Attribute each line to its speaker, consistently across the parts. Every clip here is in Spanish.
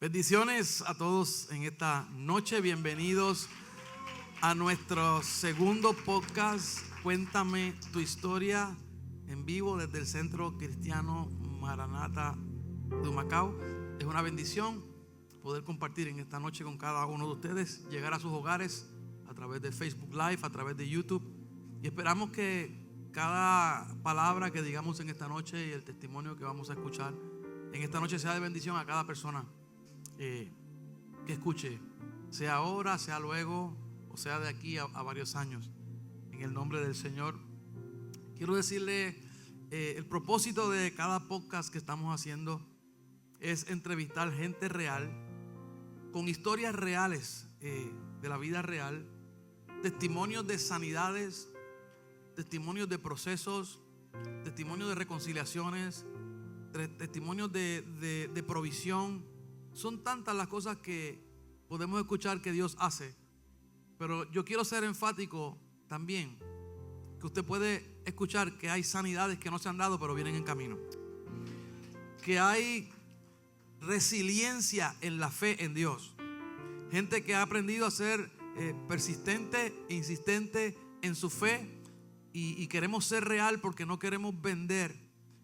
Speaker 1: Bendiciones a todos en esta noche. Bienvenidos a nuestro segundo podcast, Cuéntame tu historia, en vivo desde el Centro Cristiano Maranata de Humacao. Es una bendición poder compartir en esta noche con cada uno de ustedes, llegar a sus hogares a través de Facebook Live, a través de YouTube. Y esperamos que cada palabra que digamos en esta noche y el testimonio que vamos a escuchar en esta noche sea de bendición a cada persona que escuche, sea ahora, sea luego o sea de aquí a varios años, en el nombre del Señor. Quiero decirle, el propósito de cada podcast que estamos haciendo es entrevistar gente real, con historias reales de la vida real, testimonios de sanidades, testimonios de procesos, testimonios de reconciliaciones, testimonios de provisión. Son tantas las cosas que podemos escuchar que Dios hace, pero yo quiero ser enfático también, que usted puede escuchar que hay sanidades que no se han dado pero vienen en camino, que hay resiliencia en la fe en Dios, gente que ha aprendido a ser persistente e insistente en su fe, y queremos ser real porque no queremos vender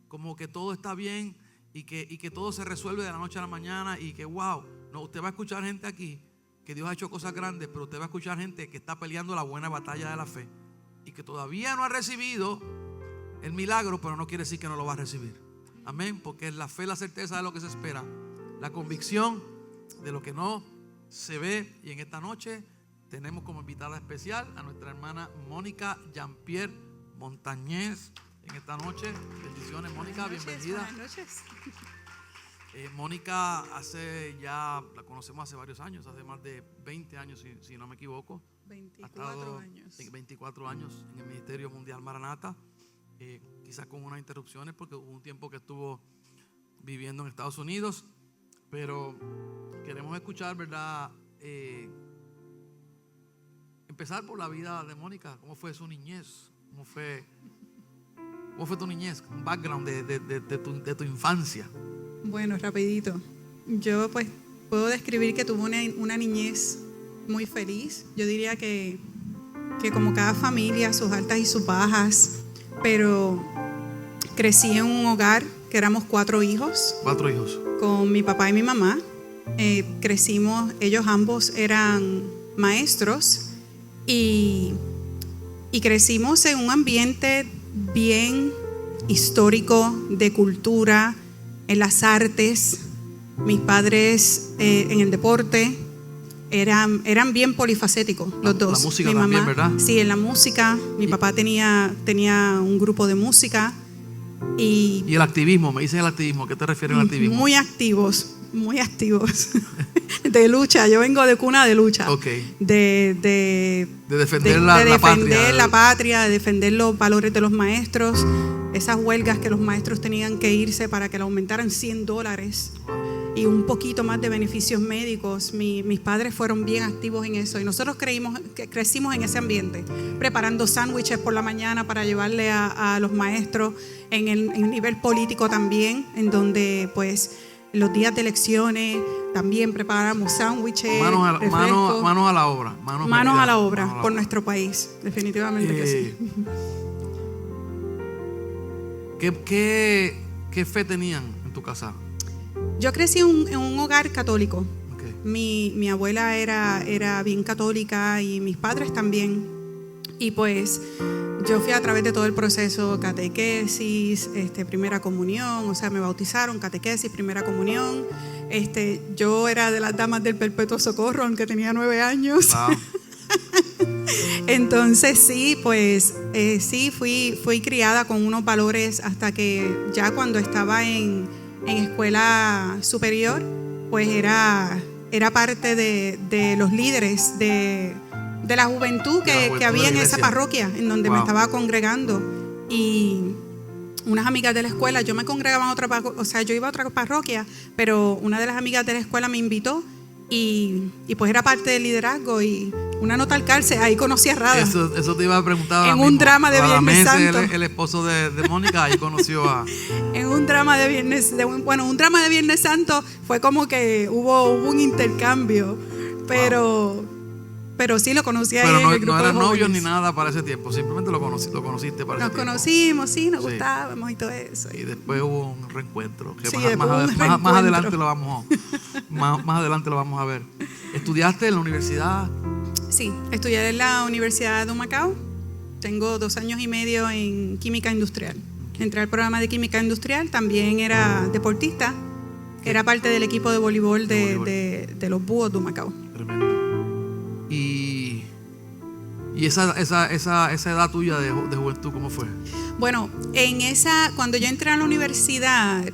Speaker 1: como que todo está bien y que todo se resuelve de la noche a la mañana y que wow. No, usted va a escuchar gente aquí que Dios ha hecho cosas grandes, pero usted va a escuchar gente que está peleando la buena batalla de la fe y que todavía no ha recibido el milagro, pero no quiere decir que no lo va a recibir. Amén, porque es la fe, la certeza de lo que se espera, la convicción de lo que no se ve. Y en esta noche tenemos como invitada especial a nuestra hermana Mónica Jean-Pierre Montañez. En esta noche, bendiciones, Mónica, bienvenida.
Speaker 2: Buenas noches.
Speaker 1: Mónica la conocemos hace varios años, hace más de 20 años, si no me equivoco.
Speaker 2: 24 años.
Speaker 1: 24 años en el Ministerio Mundial Maranata, quizás con unas interrupciones porque hubo un tiempo que estuvo viviendo en Estados Unidos, pero queremos escuchar, ¿verdad? Empezar por la vida de Mónica. ¿Cómo fue su niñez? ¿Cómo fue tu niñez? Un background de tu infancia.
Speaker 2: Bueno, rapidito. Yo pues puedo describir que tuve una niñez muy feliz. Yo diría que como cada familia, sus altas y sus bajas, pero crecí en un hogar que éramos 4 hijos.
Speaker 1: 4 hijos. Con
Speaker 2: mi papá y mi mamá. Crecimos, ellos ambos eran maestros y crecimos en un ambiente bien histórico, de cultura, en las artes. Mis padres en el deporte eran bien polifacéticos los dos.
Speaker 1: La música
Speaker 2: mi
Speaker 1: también,
Speaker 2: mamá,
Speaker 1: ¿verdad?
Speaker 2: Sí, en la música. Mi papá tenía un grupo de música. Y
Speaker 1: el activismo, me dices el activismo. ¿Qué te refieres al activismo?
Speaker 2: Muy activos. De lucha. Yo vengo de cuna de lucha.
Speaker 1: Okay.
Speaker 2: De
Speaker 1: defender
Speaker 2: la patria, de defender los valores de los maestros. Esas huelgas que los maestros tenían que irse para que le aumentaran $100 y un poquito más de beneficios médicos. Mis padres fueron bien activos en eso y nosotros crecimos en ese ambiente, preparando sándwiches por la mañana para llevarle a los maestros, en el nivel político también, en donde pues los días de elecciones también preparamos sándwiches,
Speaker 1: manos a la obra.
Speaker 2: Manos a la obra por nuestro país, definitivamente que sí.
Speaker 1: ¿Qué fe tenían en tu casa?
Speaker 2: Yo crecí en un hogar católico.
Speaker 1: Okay.
Speaker 2: Mi abuela era bien católica y mis padres también. Y pues yo fui a través de todo el proceso, catequesis, primera comunión, o sea, me bautizaron, catequesis, primera comunión. Yo era de las damas del Perpetuo Socorro, aunque tenía 9 años. Wow. Entonces sí, pues sí, fui criada con unos valores hasta que ya cuando estaba en escuela superior, pues era parte de los líderes de la juventud que había en esa parroquia en donde me estaba congregando. Y unas amigas de la escuela, yo me congregaba en otra, o sea, yo iba a otra parroquia, pero una de las amigas de la escuela me invitó y pues era parte del liderazgo y una nota al cárcel, ahí conocí a Rada.
Speaker 1: Eso te iba a preguntar.
Speaker 2: En un drama de Viernes Santo.
Speaker 1: El esposo de Mónica, ahí conoció a...
Speaker 2: En un drama de un drama de Viernes Santo fue como que hubo un intercambio, pero sí lo conocí ahí en el grupo
Speaker 1: no eran
Speaker 2: de
Speaker 1: novios
Speaker 2: jóvenes.
Speaker 1: ni nada para ese tiempo, simplemente lo conociste para ese tiempo.
Speaker 2: Nos conocimos, sí, nos gustábamos y todo eso.
Speaker 1: Y después hubo un reencuentro, que
Speaker 2: Sí,
Speaker 1: más adelante lo vamos más adelante lo vamos a ver. ¿Estudiaste en la universidad?
Speaker 2: Sí, estudié en la Universidad de Humacao. Tengo 2 años y medio en química industrial. Entré al programa de química industrial, también era deportista. Era parte del equipo de voleibol de los Búhos de Humacao.
Speaker 1: Tremendo. Y esa edad tuya de juventud, ¿cómo fue?
Speaker 2: Bueno, cuando yo entré a la universidad,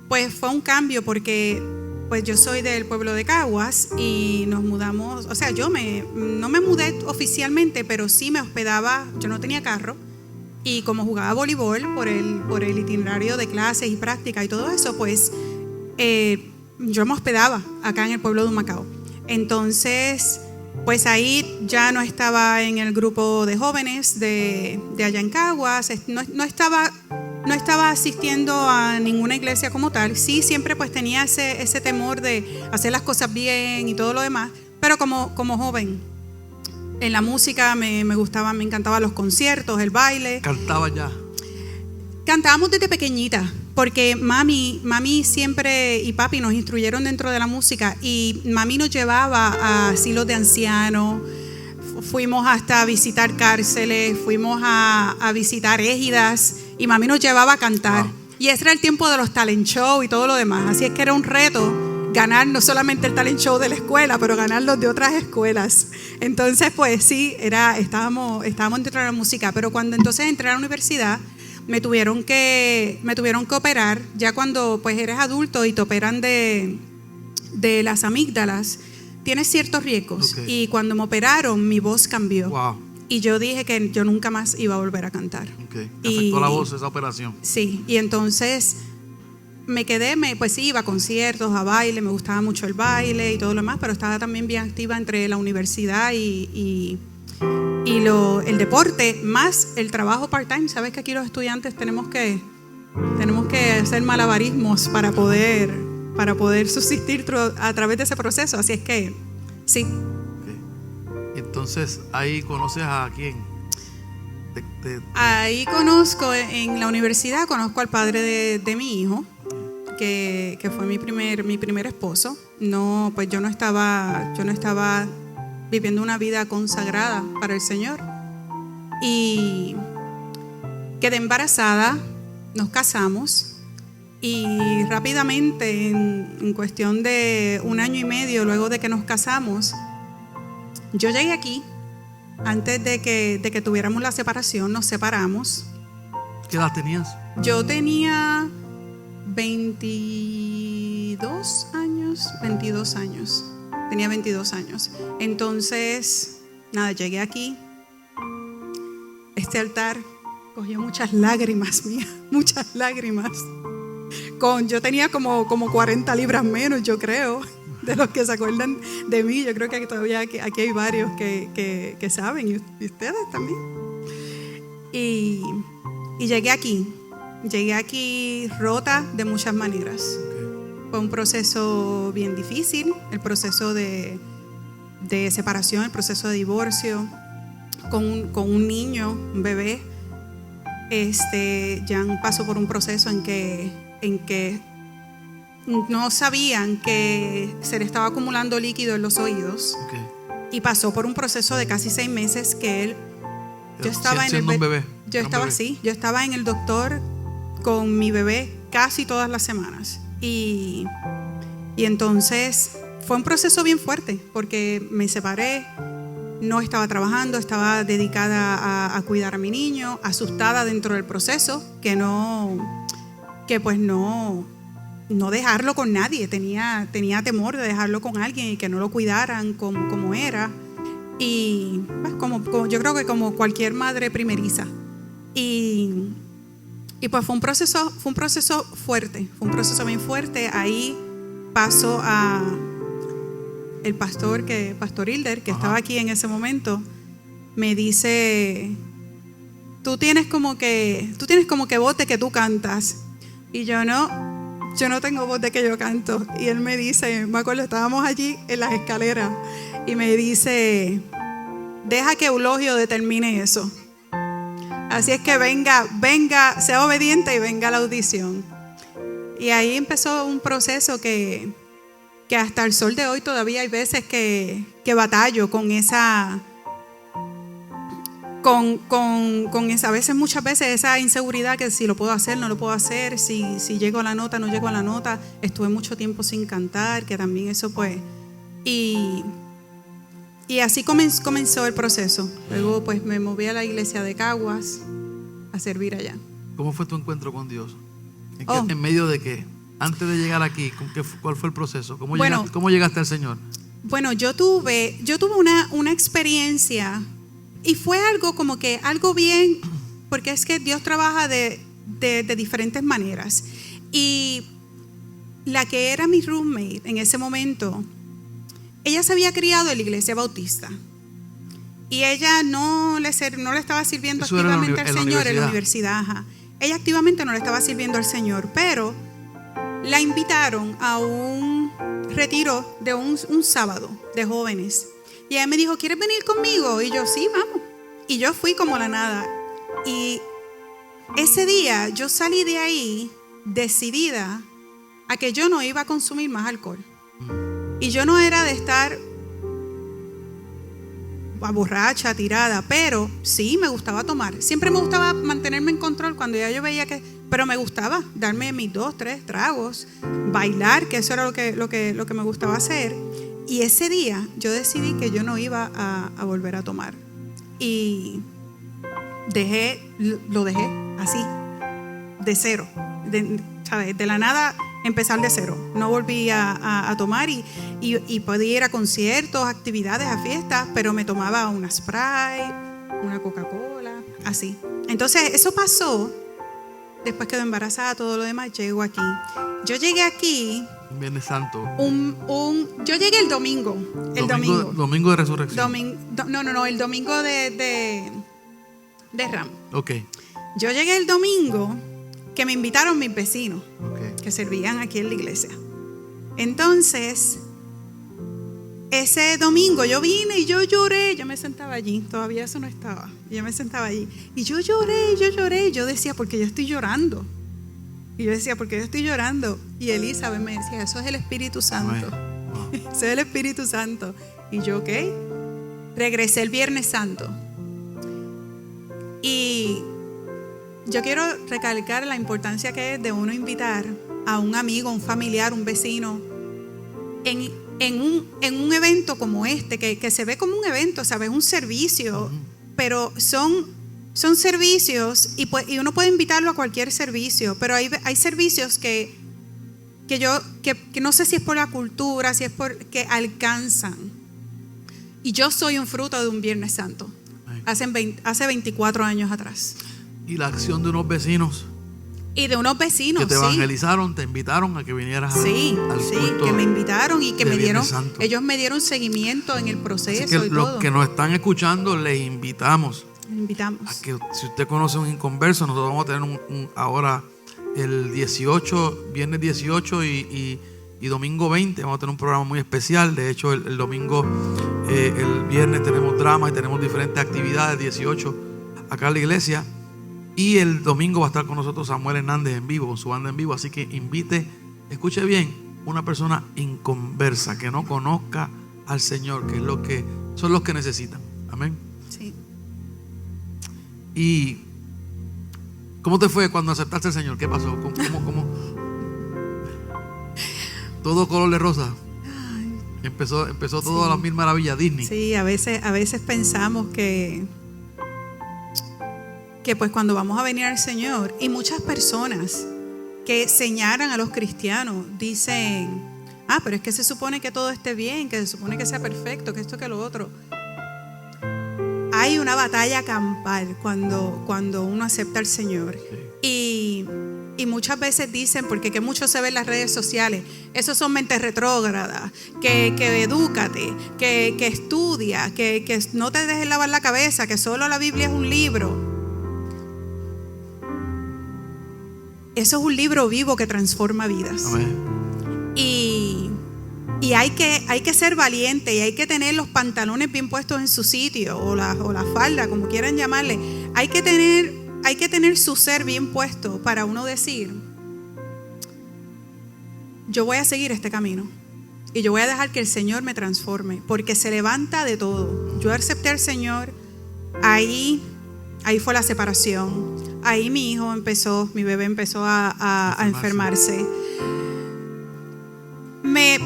Speaker 2: pues fue un cambio porque pues yo soy del pueblo de Caguas y nos mudamos, o sea, no me mudé oficialmente, pero sí me hospedaba, yo no tenía carro y como jugaba voleibol por el itinerario de clases y práctica y todo eso, pues yo me hospedaba acá en el pueblo de Humacao. Entonces, pues ahí ya no estaba en el grupo de jóvenes de allá en Caguas, no estaba asistiendo a ninguna iglesia como tal. Sí, siempre pues tenía ese temor de hacer las cosas bien y todo lo demás, pero como joven, en la música me gustaba, me encantaban los conciertos, el baile.
Speaker 1: ¿Cantaba ya?
Speaker 2: Cantábamos desde pequeñita, porque mami siempre y papi nos instruyeron dentro de la música y mami nos llevaba a asilos de ancianos, fuimos hasta visitar cárceles, fuimos a visitar égidas y mami nos llevaba a cantar. Wow. Y ese era el tiempo de los talent show y todo lo demás, así es que era un reto ganar no solamente el talent show de la escuela, pero ganarlos de otras escuelas. Entonces pues sí, estábamos dentro de la música, pero cuando entonces entré a la universidad me tuvieron que operar, ya cuando pues eres adulto y te operan de las amígdalas, tienes ciertos riesgos. Okay. Y cuando me operaron, mi voz cambió.
Speaker 1: Wow.
Speaker 2: Y yo dije que yo nunca más iba a volver a cantar.
Speaker 1: Okay. ¿Te afectó la voz esa operación?
Speaker 2: Sí, y entonces me quedé, pues sí, iba a conciertos, a baile, me gustaba mucho el baile y todo lo demás, pero estaba también bien activa entre la universidad y el deporte, más el trabajo part-time. Sabes que aquí los estudiantes tenemos que hacer malabarismos para poder subsistir a través de ese proceso, así es que sí.
Speaker 1: Okay. Entonces ahí conoces a quién.
Speaker 2: Ahí conozco, en la universidad conozco al padre de mi hijo, que fue mi primer esposo. No, pues yo no estaba viviendo una vida consagrada para el Señor y quedé embarazada, nos casamos y rápidamente, en cuestión de 1 año y medio luego de que nos casamos, yo llegué aquí. Antes de que tuviéramos la separación, nos separamos.
Speaker 1: ¿Qué edad tenías?
Speaker 2: Yo tenía 22 años. Tenía 22 años. Entonces, nada, llegué aquí. Este altar cogió muchas lágrimas mías, muchas lágrimas. Yo tenía como 40 libras menos, yo creo, de los que se acuerdan de mí. Yo creo que todavía aquí hay varios que saben, y ustedes también. Y llegué aquí rota de muchas maneras. Fue un proceso bien difícil, el proceso de separación, el proceso de divorcio, con un niño, un bebé. Jan pasó por un proceso en que no sabían que se le estaba acumulando líquido en los oídos. Okay. Y pasó por un proceso de casi 6 meses que él... Yo estaba en el doctor con mi bebé casi todas las semanas. Y entonces fue un proceso bien fuerte porque me separé, no estaba trabajando, estaba dedicada a cuidar a mi niño, asustada dentro del proceso, pues no dejarlo con nadie, tenía temor de dejarlo con alguien y que no lo cuidaran como era. Y pues como yo creo que como cualquier madre primeriza. Y pues fue un proceso fuerte, fue un proceso bien fuerte. Ahí paso el pastor Hilder, que estaba aquí en ese momento, me dice, tú tienes como que voz de que tú cantas. Y yo no tengo voz de que yo canto. Y él me dice, me acuerdo, estábamos allí en las escaleras, y me dice, deja que Eulogio determine eso. Así es que venga, sea obediente y venga a la audición. Y ahí empezó un proceso que hasta el sol de hoy todavía hay veces que batallo con esa, a veces, muchas veces, esa inseguridad que si lo puedo hacer, no lo puedo hacer, si llego a la nota, no llego a la nota. Estuve mucho tiempo sin cantar, que también eso pues, y así comenzó el proceso. Luego pues me moví a la iglesia de Caguas a servir allá.
Speaker 1: ¿Cómo fue tu encuentro con Dios? ¿En medio de qué? Antes de llegar aquí, ¿cuál fue el proceso? ¿Cómo llegaste al Señor?
Speaker 2: Bueno, yo tuve una experiencia, y fue algo como que algo bien, porque es que Dios trabaja de diferentes maneras. Y la que era mi roommate en ese momento, ella se había criado en la iglesia bautista, y ella no le estaba sirviendo activamente al Señor en la universidad. Ajá. Ella activamente no le estaba sirviendo al Señor, pero la invitaron a un retiro de un sábado de jóvenes. Y ella me dijo, ¿quieres venir conmigo? Y yo, sí, vamos. Y yo fui como la nada. Y ese día yo salí de ahí decidida a que yo no iba a consumir más alcohol. Y yo no era de estar borracha, tirada, pero sí me gustaba tomar. Siempre me gustaba mantenerme en control cuando ya yo veía que... Pero me gustaba darme mis 2, 3 tragos, bailar, que eso era lo que me gustaba hacer. Y ese día yo decidí que yo no iba a volver a tomar. Y lo dejé así, de cero. ¿Sabes? De la nada, empezar de cero. No volví a tomar y podía ir a conciertos, actividades, a fiestas, pero me tomaba una Sprite, una Coca-Cola, así. Entonces, eso pasó. Después quedó embarazada, todo lo demás, llego aquí. Yo llegué aquí...
Speaker 1: Un Viernes Santo.
Speaker 2: Yo llegué el domingo.
Speaker 1: Domingo de Resurrección.
Speaker 2: El domingo de Ram.
Speaker 1: Ok.
Speaker 2: Yo llegué el domingo que me invitaron mis vecinos, que servían aquí en la iglesia. Entonces, ese domingo yo vine y yo lloré. Yo me sentaba allí, todavía eso no estaba. Yo me sentaba allí y yo lloré. Yo decía, ¿por qué yo estoy llorando? Y yo decía, ¿por qué yo estoy llorando? Y Elizabeth me decía, eso es el Espíritu Santo. Wow. Eso es el Espíritu Santo. Y yo, ok. Regresé el Viernes Santo. Y yo quiero recalcar la importancia que es de uno invitar a un amigo, un familiar, un vecino en un evento como este, que se ve como un evento, ¿sabes? Un servicio, pero son servicios y uno puede invitarlo a cualquier servicio, pero hay servicios que no sé si es por la cultura, si es porque alcanzan. Y yo soy un fruto de un Viernes Santo, hace 24 años atrás.
Speaker 1: Y la acción de unos vecinos.
Speaker 2: Y de unos vecinos,
Speaker 1: que te evangelizaron, te invitaron a que vinieras al culto,
Speaker 2: que me invitaron y que ellos me dieron seguimiento en el proceso.
Speaker 1: Así que
Speaker 2: y
Speaker 1: los
Speaker 2: todo.
Speaker 1: que nos están escuchando, les invitamos a que, si usted conoce un inconverso, nosotros vamos a tener ahora el 18, viernes 18 y domingo 20, vamos a tener un programa muy especial. De hecho, el domingo, el viernes tenemos drama y tenemos diferentes actividades, 18 acá en la iglesia. Y el domingo va a estar con nosotros Samuel Hernández en vivo, con su banda en vivo. Así que escuche bien, una persona inconversa, que no conozca al Señor, que son los que necesitan. Amén.
Speaker 2: Sí.
Speaker 1: ¿Y cómo te fue cuando aceptaste al Señor? ¿Qué pasó? ¿Cómo? Todo color de rosa. Empezó todo a las mil maravillas, Disney.
Speaker 2: Sí, a veces pensamos que pues cuando vamos a venir al Señor, y muchas personas que señalan a los cristianos dicen, pero es que se supone que todo esté bien, que se supone que sea perfecto, que esto, que lo otro. Hay una batalla campal cuando uno acepta al Señor.
Speaker 1: Sí.
Speaker 2: Y Y muchas veces dicen, porque que mucho se ve en las redes sociales, esos son mentes retrógradas, que edúcate, que estudia, que no te dejes lavar la cabeza, que solo la Biblia es un libro. Eso es un libro vivo que transforma vidas.
Speaker 1: Amén.
Speaker 2: Y hay que ser valiente y hay que tener los pantalones bien puestos en su sitio o la falda, como quieran llamarle. Hay que tener su ser bien puesto para uno decir: yo voy a seguir este camino y yo voy a dejar que el Señor me transforme, porque se levanta de todo. Yo acepté al Señor, ahí fue la separación, ahí mi bebé empezó a enfermarse. Me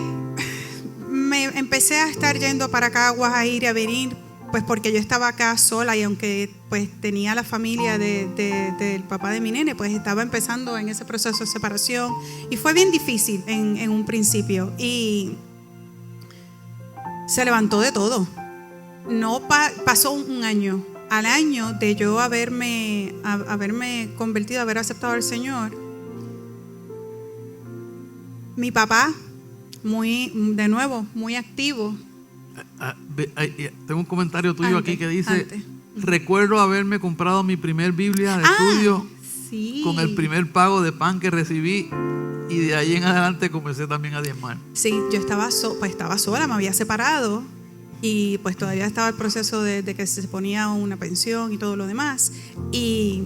Speaker 2: empecé a estar yendo para Caguas, a ir y a venir, pues porque yo estaba acá sola, y aunque pues tenía la familia del papá de mi nene, pues estaba empezando en ese proceso de separación y fue bien difícil en un principio, y se levantó de todo. No pasó un año. Al año de yo haberme convertido, haber aceptado al Señor, mi papá, de nuevo, muy activo.
Speaker 1: Tengo un comentario tuyo aquí que dice: recuerdo haberme comprado mi primer Biblia de estudio,
Speaker 2: sí,
Speaker 1: con el primer pago de pan que recibí, y de ahí en adelante comencé también a diezmar.
Speaker 2: Sí, yo estaba sola, me había separado, y pues todavía estaba el proceso de que se ponía una pensión y todo lo demás, y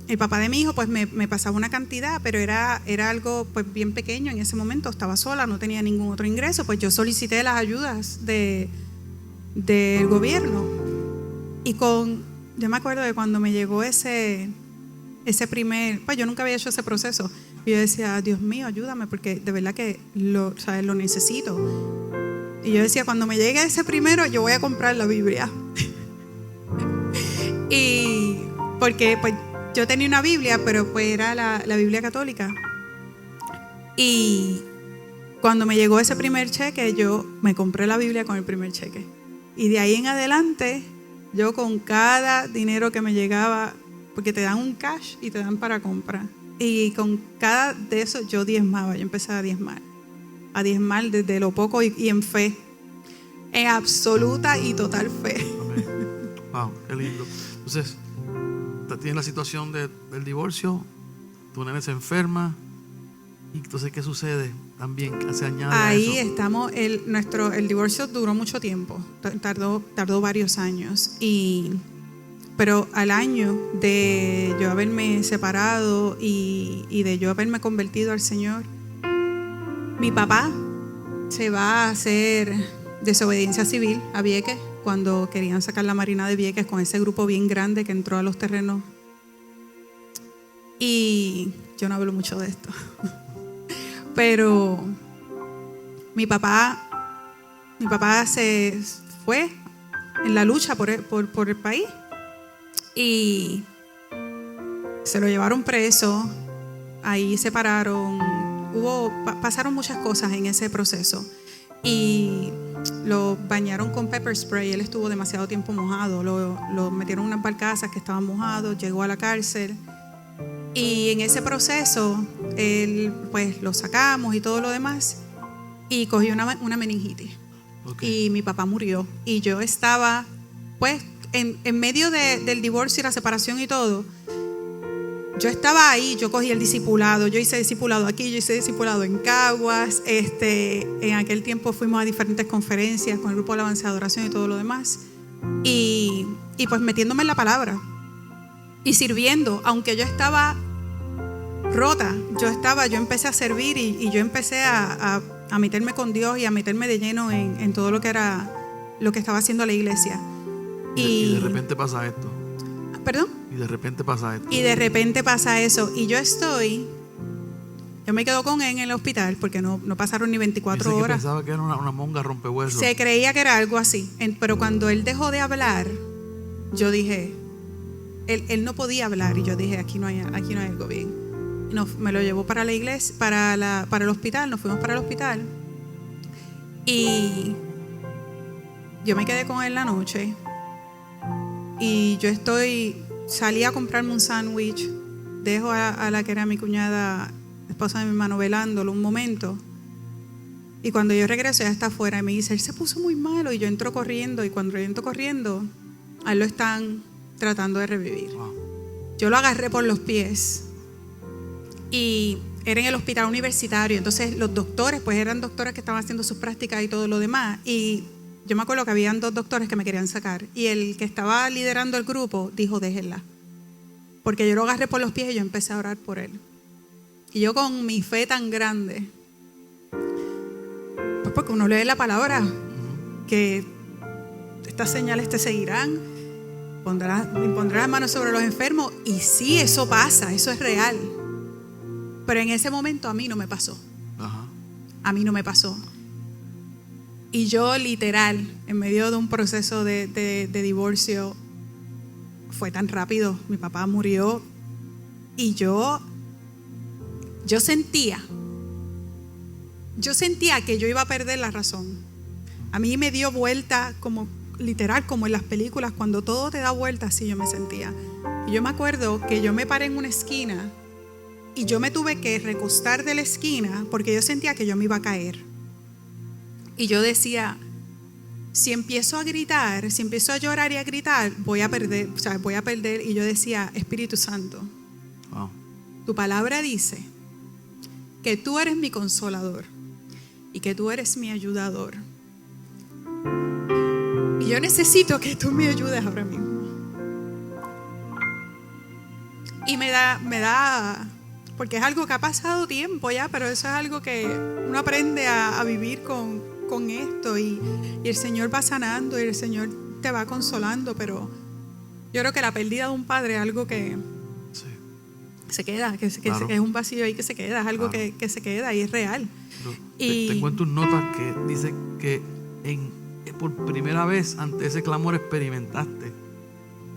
Speaker 2: el papá de mi hijo pues me pasaba una cantidad, pero era algo pues bien pequeño en ese momento. Estaba sola, no tenía ningún otro ingreso, pues yo solicité las ayudas del gobierno. Y yo me acuerdo de cuando me llegó ese primer, pues yo nunca había hecho ese proceso, y yo decía: Dios mío, ayúdame, porque de verdad que lo necesito. Y yo decía: cuando me llegue ese primero, yo voy a comprar la Biblia. Y porque pues yo tenía una Biblia, pero pues era la Biblia católica. Y cuando me llegó ese primer cheque, yo me compré la Biblia con el primer cheque. Y de ahí en adelante, yo con cada dinero que me llegaba, porque te dan un cash y te dan para compra, y con cada de eso yo diezmaba. Yo empecé a diezmar desde lo poco y en fe, en absoluta y total fe.
Speaker 1: Amén. Wow, qué lindo. Entonces, tienes la situación del divorcio, tu nene se enferma, y entonces ¿qué sucede? También se añade
Speaker 2: ahí
Speaker 1: a eso.
Speaker 2: estamos. El divorcio duró mucho tiempo, tardó varios años, pero al año de yo haberme separado y de yo haberme convertido al Señor, mi papá se va a hacer desobediencia civil a Vieques, cuando querían sacar la Marina de Vieques, con ese grupo bien grande que entró a los terrenos. Y yo no hablo mucho de esto, pero mi papá se fue en la lucha por el país, y se lo llevaron preso. Ahí separaron, pasaron muchas cosas en ese proceso, y lo bañaron con pepper spray. Él estuvo demasiado tiempo mojado, lo metieron en unas barcazas que estaban mojados, llegó a la cárcel, y en ese proceso él, pues lo sacamos y todo lo demás, y cogió una meningitis. Okay. Y mi papá murió, y yo estaba pues en medio del divorcio y la separación y todo. Yo estaba ahí, yo cogí el discipulado, yo hice discipulado aquí, yo hice discipulado en Caguas. En aquel tiempo fuimos a diferentes conferencias con el grupo de alabanza de adoración y todo lo demás. Y pues metiéndome en la palabra y sirviendo, aunque yo estaba rota, yo empecé a servir, y yo empecé a meterme con Dios y a meterme de lleno en todo lo que estaba haciendo la iglesia.
Speaker 1: Y de repente pasa esto.
Speaker 2: ¿Perdón?
Speaker 1: Y de repente pasa esto.
Speaker 2: Y de repente pasa eso. Y yo me quedo con él en el hospital, porque no pasaron ni 24 horas.
Speaker 1: Pensaba que era una monga rompehuesos.
Speaker 2: Se creía que era algo así. Pero cuando él dejó de hablar, yo dije, él no podía hablar, y yo dije: aquí no hay algo bien. Me lo llevó para la iglesia, para el hospital. Nos fuimos para el hospital, y yo me quedé con él la noche, y salí a comprarme un sándwich dejo a la que era mi cuñada, esposa de mi hermano, velándolo un momento. Y cuando yo regreso, ella está afuera y me dice, él se puso muy malo. Y yo entro corriendo, y cuando yo entro corriendo, a él lo están tratando de revivir.
Speaker 1: Wow.
Speaker 2: Yo lo agarré por los pies y era en el hospital universitario. Entonces los doctores, pues eran doctores que estaban haciendo sus prácticas y todo lo demás. Y yo me acuerdo que habían 2 doctores que me querían sacar. Y el que estaba liderando el grupo dijo, déjenla. Porque yo lo agarré por los pies y yo empecé a orar por él. Y yo con mi fe tan grande, pues porque uno lee la palabra, que estas señales te seguirán, pondrás las manos sobre los enfermos. Y sí, eso pasa, eso es real. Pero en ese momento a mí no me pasó.
Speaker 1: Ajá.
Speaker 2: A mí no me pasó. Y yo literal, en medio de un proceso de divorcio, fue tan rápido. Mi papá murió y yo sentía que yo iba a perder la razón. A mí me dio vuelta como literal, como en las películas, cuando todo te da vuelta, así yo me sentía. Y yo me acuerdo que yo me paré en una esquina y yo me tuve que recostar de la esquina porque yo sentía que yo me iba a caer. Y yo decía, si empiezo a gritar, si empiezo a llorar y a gritar, voy a perder. Y yo decía, Espíritu Santo,
Speaker 1: Wow.
Speaker 2: tu palabra dice que tú eres mi consolador y que tú eres mi ayudador. Y yo necesito que tú me ayudes ahora mismo. Y me da, porque es algo que ha pasado tiempo ya, pero eso es algo que uno aprende a vivir con esto. Y el Señor va sanando y el Señor te va consolando, pero yo creo que la pérdida de un padre es algo que
Speaker 1: Sí.
Speaker 2: se queda,
Speaker 1: Claro.
Speaker 2: es un vacío ahí que se queda, es algo
Speaker 1: Claro.
Speaker 2: que se queda y es real.
Speaker 1: Pero
Speaker 2: Y-
Speaker 1: te encuentro tus notas que dice que por primera vez ante ese clamor experimentaste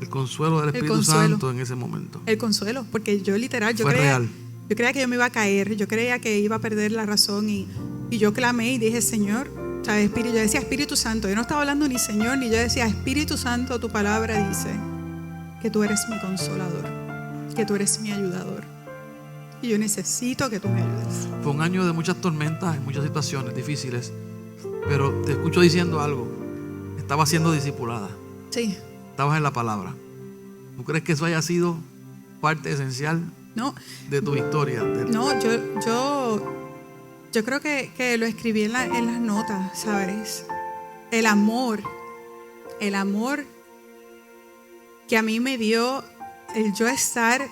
Speaker 1: el consuelo del Espíritu
Speaker 2: consuelo.
Speaker 1: Santo en ese momento.
Speaker 2: El consuelo, porque yo literal, yo
Speaker 1: Fue
Speaker 2: creía
Speaker 1: real.
Speaker 2: que yo me iba a caer, yo creía que iba a perder la razón y yo clamé y dije, Señor, ¿sabes? Yo decía, Espíritu Santo, yo no estaba hablando ni Señor, ni yo decía, Espíritu Santo, tu palabra dice que tú eres mi consolador, que tú eres mi ayudador y yo necesito que tú me ayudes.
Speaker 1: Fue un año de muchas tormentas, en muchas situaciones difíciles, pero te escucho diciendo algo. Estabas siendo discipulada,
Speaker 2: Sí,
Speaker 1: estabas en la palabra. ¿Tú crees que eso haya sido parte esencial
Speaker 2: no,
Speaker 1: de tu victoria?
Speaker 2: no, yo creo que lo escribí en las notas, ¿sabes? El amor que a mí me dio el yo estar,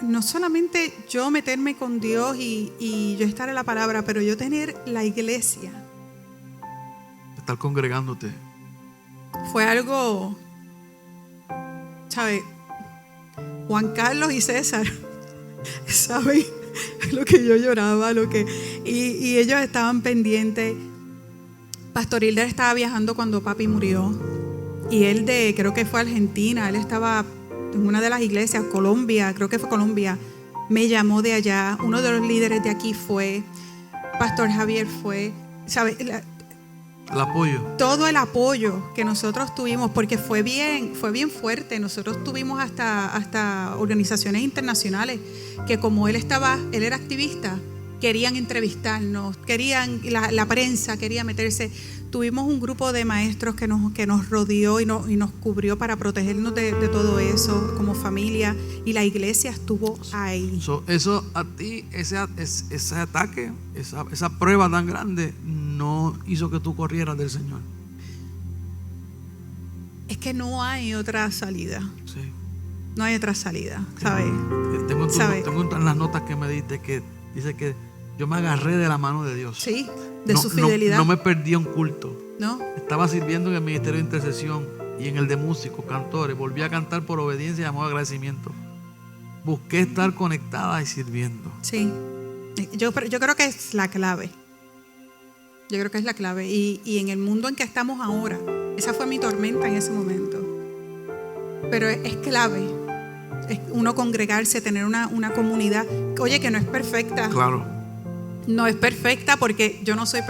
Speaker 2: no solamente yo meterme con Dios y yo estar en la palabra, pero yo tener la iglesia.
Speaker 1: Estar congregándote.
Speaker 2: Fue algo, ¿sabes? Juan Carlos y César, ¿saben? Lo que yo lloraba, y ellos estaban pendientes. Pastor Hilder estaba viajando cuando papi murió y él creo que fue Argentina, él estaba en una de las iglesias, Colombia, creo que fue Colombia, me llamó de allá, uno de los líderes de aquí fue, Pastor Javier fue, ¿sabes?
Speaker 1: El apoyo.
Speaker 2: Todo el apoyo que nosotros tuvimos, porque fue bien fuerte. Nosotros tuvimos hasta organizaciones internacionales que, como él era activista, querían entrevistarnos, la prensa quería meterse. Tuvimos un grupo de maestros que nos rodeó y nos cubrió para protegernos de todo eso como familia, y la iglesia estuvo ahí.
Speaker 1: Eso a ti, ese ataque, esa prueba tan grande, no hizo que tú corrieras del Señor.
Speaker 2: Es que no hay otra salida.
Speaker 1: Sí.
Speaker 2: No hay otra salida, ¿sabes?
Speaker 1: Tengo en las notas que me diste que dice que yo me agarré de la mano de Dios.
Speaker 2: Sí, de su fidelidad.
Speaker 1: No me perdí un culto.
Speaker 2: ¿No?
Speaker 1: Estaba sirviendo en el ministerio de intercesión y en el de músicos, cantores. Volví a cantar por obediencia y amor y agradecimiento. Busqué estar conectada y sirviendo.
Speaker 2: Sí, yo creo que es la clave. Yo creo que es la clave. Y en el mundo en que estamos ahora, esa fue mi tormenta en ese momento. Pero es clave. Es uno congregarse, tener una comunidad. Oye, que no es perfecta.
Speaker 1: Claro.
Speaker 2: No es perfecta porque yo no soy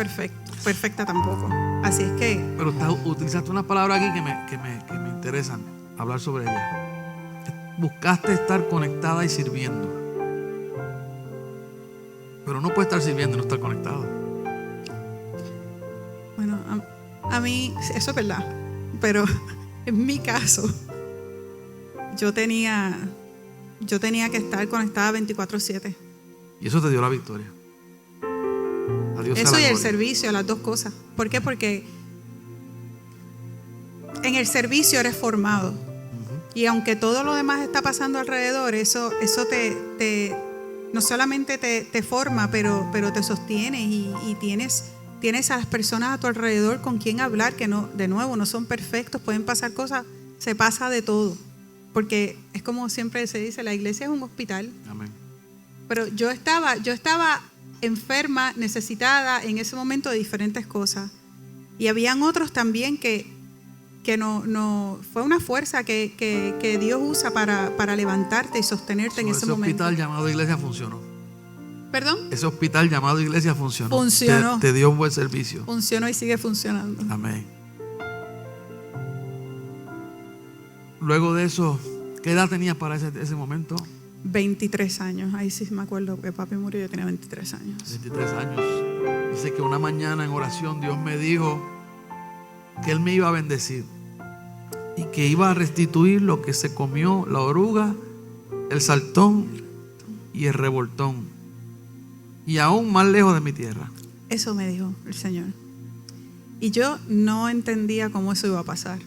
Speaker 2: perfecta tampoco. Así es que...
Speaker 1: Pero utilizaste una palabra aquí que me interesan hablar sobre ella. Buscaste estar conectada y sirviendo. Pero uno puede estar sirviendo y no estar conectado.
Speaker 2: Bueno, a mí eso es verdad, pero en mi caso yo tenía que estar conectada 24/7.
Speaker 1: Y eso te dio la victoria. A Dios sea
Speaker 2: Eso
Speaker 1: la
Speaker 2: y el
Speaker 1: gloria.
Speaker 2: servicio, las dos cosas. ¿Por qué? Porque en el servicio eres formado. Y aunque todo lo demás está pasando alrededor, eso te no solamente te forma, pero te sostiene y tienes a las personas a tu alrededor con quien hablar, que no, de nuevo, no son perfectos, pueden pasar cosas, se pasa de todo. Porque es como siempre se dice, la iglesia es un hospital.
Speaker 1: Amén.
Speaker 2: Pero yo estaba enferma, necesitada en ese momento de diferentes cosas. Y habían otros también que no fue una fuerza que Dios usa para levantarte y sostenerte en ese momento.
Speaker 1: Ese hospital llamado iglesia funcionó.
Speaker 2: ¿Perdón?
Speaker 1: Ese hospital llamado iglesia funcionó.
Speaker 2: Funcionó.
Speaker 1: Te dio un buen servicio.
Speaker 2: Funcionó y sigue funcionando.
Speaker 1: Amén. Luego de eso, ¿qué edad tenías para ese momento?
Speaker 2: 23 años. Ahí sí me acuerdo que papi murió, yo tenía 23 años.
Speaker 1: 23 años. Dice que una mañana en oración Dios me dijo que Él me iba a bendecir y que iba a restituir lo que se comió la oruga, el saltón y el revoltón, y aún más lejos de mi tierra.
Speaker 2: Eso me dijo el Señor. Y yo no entendía cómo eso iba a pasar.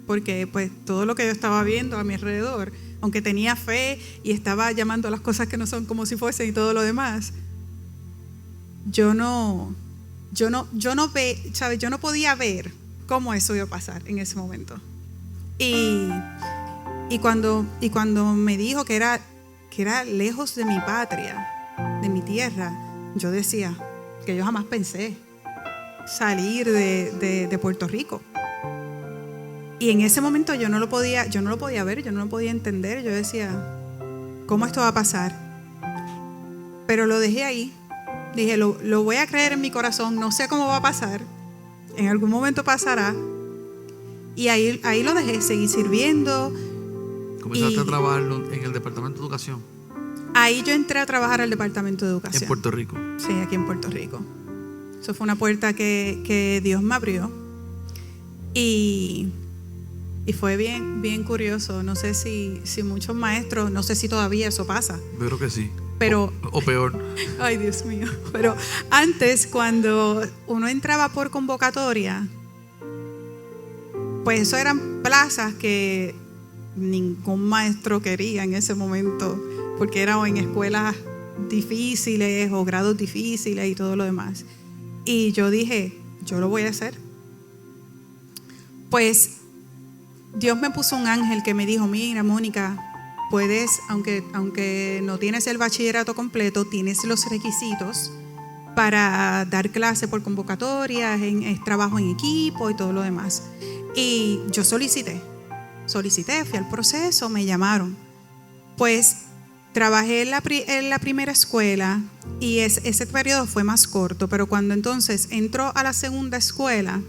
Speaker 2: Porque pues todo lo que yo estaba viendo a mi alrededor, aunque tenía fe y estaba llamando a las cosas que no son como si fuesen y todo lo demás, yo no podía ver cómo eso iba a pasar en ese momento. Y cuando me dijo que era lejos de mi patria, de mi tierra, yo decía que yo jamás pensé salir de Puerto Rico. Y en ese momento yo no lo podía ver, yo no lo podía entender. Yo decía, ¿cómo esto va a pasar? Pero lo dejé ahí. Dije, lo voy a creer en mi corazón, no sé cómo va a pasar. En algún momento pasará. Y ahí lo dejé, seguí sirviendo.
Speaker 1: Comenzaste a trabajar en el Departamento de Educación.
Speaker 2: Ahí yo entré a trabajar al Departamento de Educación.
Speaker 1: En Puerto Rico.
Speaker 2: Sí, aquí en Puerto Rico. Eso fue una puerta que Dios me abrió. Y fue bien curioso. No sé si muchos maestros, no sé si todavía eso pasa.
Speaker 1: Yo creo que sí.
Speaker 2: Pero,
Speaker 1: o peor.
Speaker 2: Ay, Dios mío. Pero antes, cuando uno entraba por convocatoria, pues eso eran plazas que ningún maestro quería en ese momento, porque eran en escuelas difíciles o grados difíciles y todo lo demás. Y yo dije, yo lo voy a hacer. Pues Dios me puso un ángel que me dijo, mira, Mónica, puedes, aunque no tienes el bachillerato completo, tienes los requisitos para dar clase por convocatorias, en trabajo en equipo y todo lo demás. Y yo solicité, fui al proceso, me llamaron. Pues trabajé en la primera escuela y ese periodo fue más corto, pero cuando entonces entró a la segunda escuela,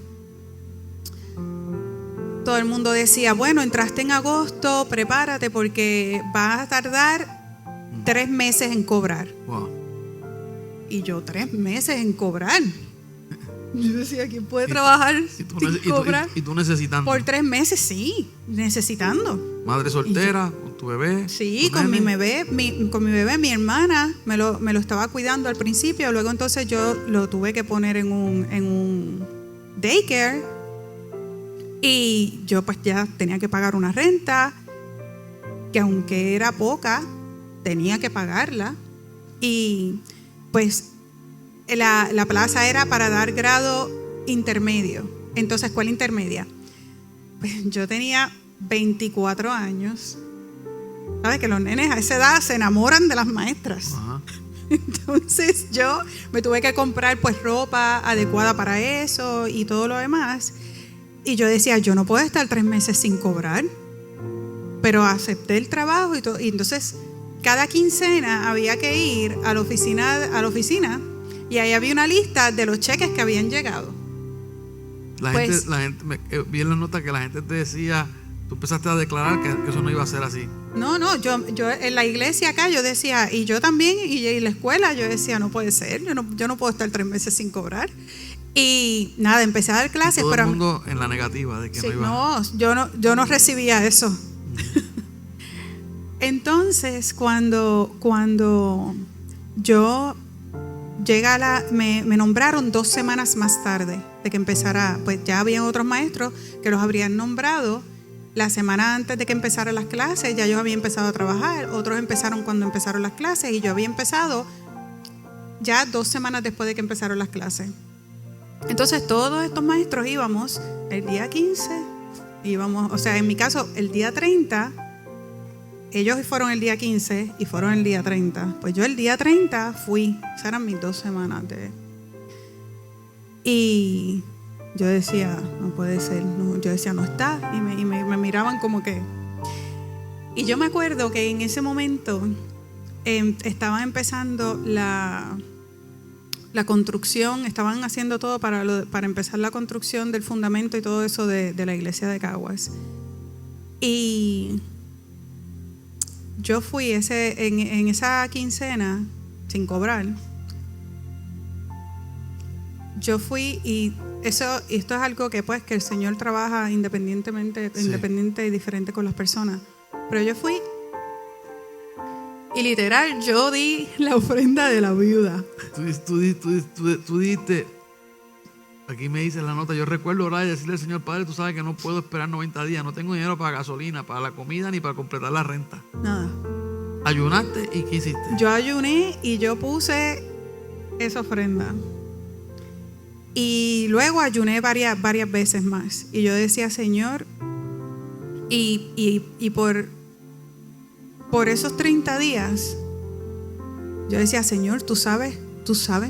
Speaker 2: todo el mundo decía, bueno, entraste en agosto, prepárate porque vas a tardar 3 meses en cobrar.
Speaker 1: Wow.
Speaker 2: Y yo, 3 meses en cobrar. Yo decía, ¿quién puede trabajar sin cobrar?
Speaker 1: Y tú necesitando.
Speaker 2: Por 3 meses, sí, necesitando.
Speaker 1: Madre soltera, con tu bebé.
Speaker 2: Sí, con mi bebé, mi hermana me lo estaba cuidando al principio, luego entonces yo lo tuve que poner en un daycare. Y yo pues ya tenía que pagar una renta, que aunque era poca, tenía que pagarla. Y pues la plaza era para dar grado intermedio. Entonces, ¿cuál intermedia? Pues yo tenía 24 años. ¿Sabes? Que los nenes a esa edad se enamoran de las maestras.
Speaker 1: Ajá.
Speaker 2: Entonces yo me tuve que comprar pues ropa adecuada para eso y todo lo demás. Y yo decía, yo no puedo estar 3 meses sin cobrar. Pero acepté el trabajo y todo. Y entonces, cada quincena había que ir a la oficina y ahí había una lista de los cheques que habían llegado.
Speaker 1: La gente vi en la nota que la gente te decía, tú empezaste a declarar que eso no iba a ser así.
Speaker 2: No, yo en la iglesia acá yo decía, y yo también, y en la escuela yo decía, no puede ser, yo no puedo estar 3 meses sin cobrar. Y nada, empecé a dar clases.
Speaker 1: Todo el mundo en la negativa de que
Speaker 2: sí,
Speaker 1: no iba.
Speaker 2: yo no recibía eso. Entonces, cuando yo me nombraron 2 semanas más tarde de que empezara, pues ya habían otros maestros que los habrían nombrado la semana antes de que empezaran las clases. Ya yo había empezado a trabajar, otros empezaron cuando empezaron las clases y yo había empezado ya 2 semanas después de que empezaron las clases. Entonces todos estos maestros íbamos el día 15, o sea, en mi caso el día 30, ellos fueron el día 15 y fueron el día 30. Pues yo el día 30 fui, esas eran mis 2 semanas y yo decía, no puede ser, no, yo decía, no está, y me miraban como que. Y yo me acuerdo que en ese momento estaban empezando la construcción, estaban haciendo todo para empezar la construcción del fundamento y todo eso de la iglesia de Caguas. Y yo fui en esa quincena sin cobrar. Yo fui y esto es algo que pues que el Señor trabaja independiente y diferente con las personas. Pero yo fui y literal yo di la ofrenda de la viuda.
Speaker 1: Tú dijiste, aquí me dice la nota, yo recuerdo orar y decirle al Señor, Padre, tú sabes que no puedo esperar 90 días, no tengo dinero para gasolina, para la comida ni para completar la renta.
Speaker 2: Nada.
Speaker 1: ¿Ayunaste y qué hiciste?
Speaker 2: Yo ayuné y yo puse esa ofrenda. Y luego ayuné varias veces más. Y yo decía, Señor, y por esos 30 días, yo decía, Señor, tú sabes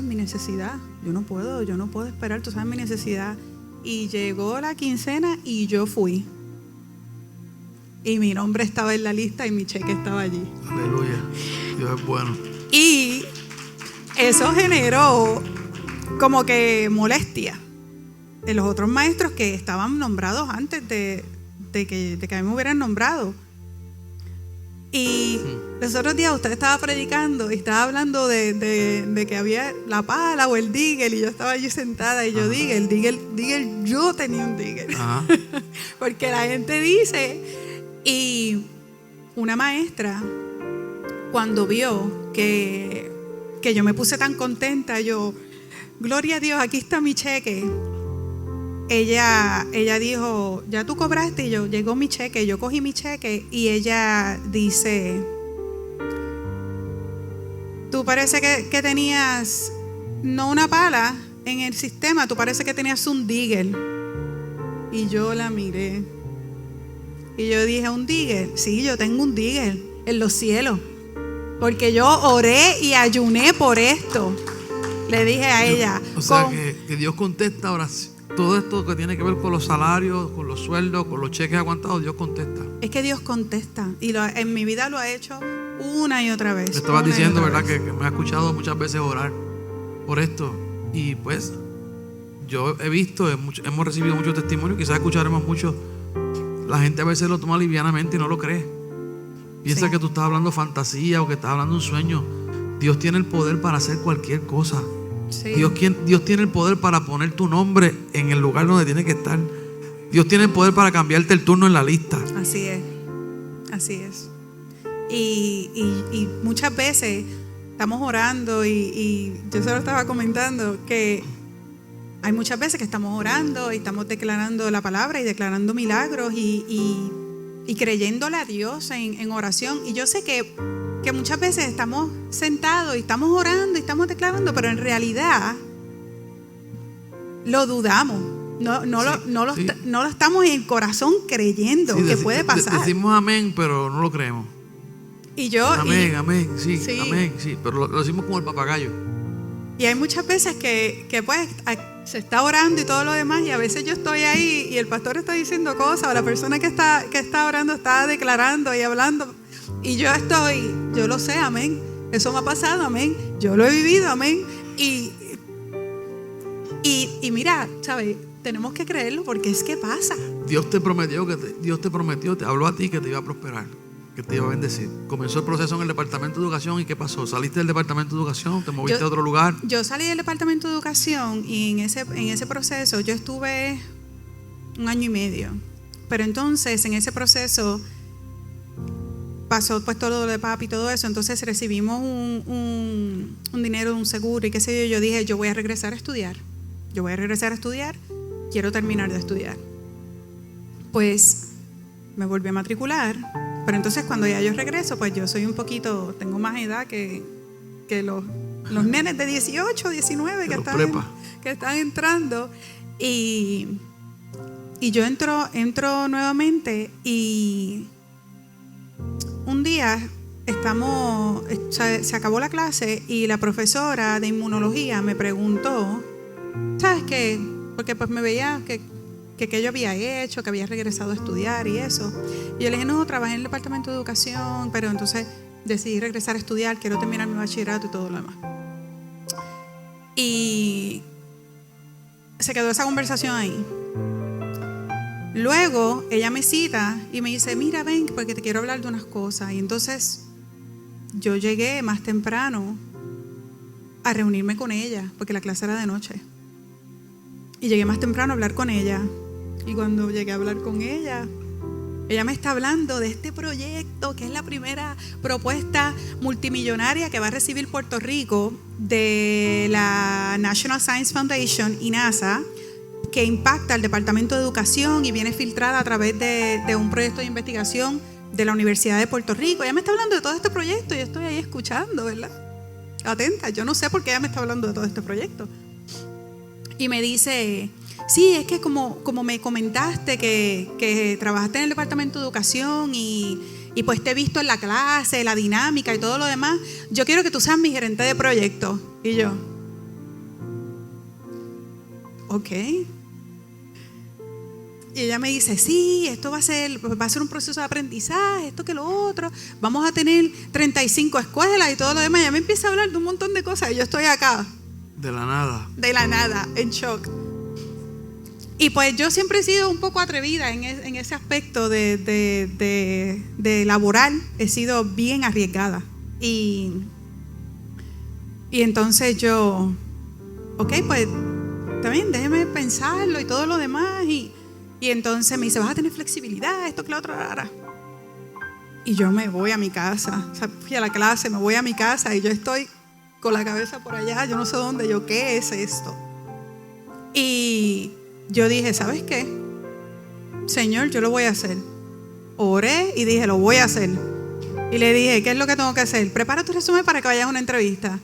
Speaker 2: mi necesidad. Yo no puedo esperar, tú sabes mi necesidad. Y llegó la quincena y yo fui. Y mi nombre estaba en la lista y mi cheque estaba allí.
Speaker 1: Aleluya, Dios es bueno.
Speaker 2: Y eso generó como que molestia de los otros maestros que estaban nombrados antes de que a mí me hubieran nombrado. Y los otros días usted estaba predicando y estaba hablando de que había la pala o el digger, y yo estaba allí sentada y yo digger, yo tenía un digger. Porque la gente dice, y una maestra cuando vio que yo me puse tan contenta, yo, gloria a Dios, aquí está mi cheque. Ella dijo, ya tú cobraste, y llegó mi cheque, yo cogí mi cheque y ella dice, tú parece que tenías no una pala en el sistema, tú parece que tenías un digger. Y yo la miré y yo dije, ¿un digger? Sí, yo tengo un digger en los cielos, porque yo oré y ayuné por esto. Le dije a ella.
Speaker 1: O sea, que Dios contesta oración. Todo esto que tiene que ver con los salarios, con los sueldos, con los cheques aguantados, Dios contesta.
Speaker 2: Es que Dios contesta. Y en mi vida lo ha hecho una y otra vez.
Speaker 1: Me estabas diciendo, ¿verdad? Que me ha escuchado muchas veces orar por esto. Y pues, yo he visto, hemos recibido muchos testimonios, quizás escucharemos mucho. La gente a veces lo toma livianamente y no lo cree. Piensa que tú estás hablando fantasía o que estás hablando un sueño. Dios tiene el poder para hacer cualquier cosa. Sí. Dios tiene el poder para poner tu nombre en el lugar donde tiene que estar. Dios tiene el poder para cambiarte el turno en la lista.
Speaker 2: Así es. Y muchas veces estamos orando y yo se lo estaba comentando que hay muchas veces que estamos orando y estamos declarando la palabra y declarando milagros y creyéndole a Dios en oración. Y yo sé que muchas veces estamos sentados y estamos orando y estamos declarando, pero en realidad lo dudamos. No lo estamos en el corazón creyendo que puede pasar.
Speaker 1: Decimos amén, pero no lo creemos.
Speaker 2: Y yo,
Speaker 1: amén, sí, amén, sí, pero lo decimos como el papagayo.
Speaker 2: Y hay muchas veces que pues se está orando y todo lo demás, y a veces yo estoy ahí y el pastor está diciendo cosas, o la persona que está orando está declarando y hablando, y yo lo sé, amén, eso me ha pasado, amén, yo lo he vivido, amén, y mira, ¿sabes? Tenemos que creerlo porque es que pasa.
Speaker 1: Dios te prometió, te habló a ti que te iba a prosperar, que te iba a bendecir. Comenzó el proceso en el departamento de educación y ¿qué pasó? ¿Saliste del departamento de educación? ¿Te moviste a otro lugar?
Speaker 2: Yo salí del departamento de educación y en ese proceso yo estuve 1 año y medio. Pero entonces en ese proceso pasó pues todo lo de papi y todo eso. Entonces recibimos un dinero de un seguro y qué sé yo. Yo dije, yo voy a regresar a estudiar. Quiero terminar de estudiar. Pues me volví a matricular. Pero entonces cuando ya yo regreso, pues yo soy tengo más edad que los nenes de 18, 19 que están entrando. Y yo entro nuevamente y un día se acabó la clase y la profesora de inmunología me preguntó, ¿sabes qué? Porque pues me veía que yo había hecho, que había regresado a estudiar y eso. Y yo le dije, no, trabajé en el departamento de educación, pero entonces decidí regresar a estudiar, quiero terminar mi bachillerato y todo lo demás. Y se quedó esa conversación ahí. Luego ella me cita y me dice, mira, ven, porque te quiero hablar de unas cosas. Y entonces yo llegué más temprano a reunirme con ella, porque la clase era de noche. Y llegué más temprano a hablar con ella. Y cuando llegué a hablar con ella, ella me está hablando de este proyecto, que es la primera propuesta multimillonaria que va a recibir Puerto Rico de la National Science Foundation y NASA, que impacta al Departamento de Educación y viene filtrada a través de un proyecto de investigación de la Universidad de Puerto Rico. Ella me está hablando de todo este proyecto y yo estoy ahí escuchando, ¿verdad? Atenta, yo no sé por qué ella me está hablando de todo este proyecto. Y me dice, sí, es que como me comentaste que trabajaste en el Departamento de Educación y pues te he visto en la clase, la dinámica y todo lo demás, yo quiero que tú seas mi gerente de proyecto. Y yo, ok. Y ella me dice, sí, esto va a ser un proceso de aprendizaje, esto que lo otro, vamos a tener 35 escuelas y todo lo demás. Ella me empieza a hablar de un montón de cosas y yo estoy acá. De la nada, en shock. Y pues yo siempre he sido un poco atrevida en ese aspecto de laboral, he sido bien arriesgada. Y entonces yo, ok, pues también déjeme pensarlo y todo lo demás. Y entonces me dice, vas a tener flexibilidad, esto que lo otro. Y yo me voy a mi casa, o sea, fui a la clase, me voy a mi casa y yo estoy con la cabeza por allá, yo no sé dónde, ¿qué es esto? Y yo dije, ¿sabes qué? Señor, yo lo voy a hacer. Oré y dije, lo voy a hacer. Y le dije, ¿qué es lo que tengo que hacer? Prepara tu resumen para que vayas a una entrevista.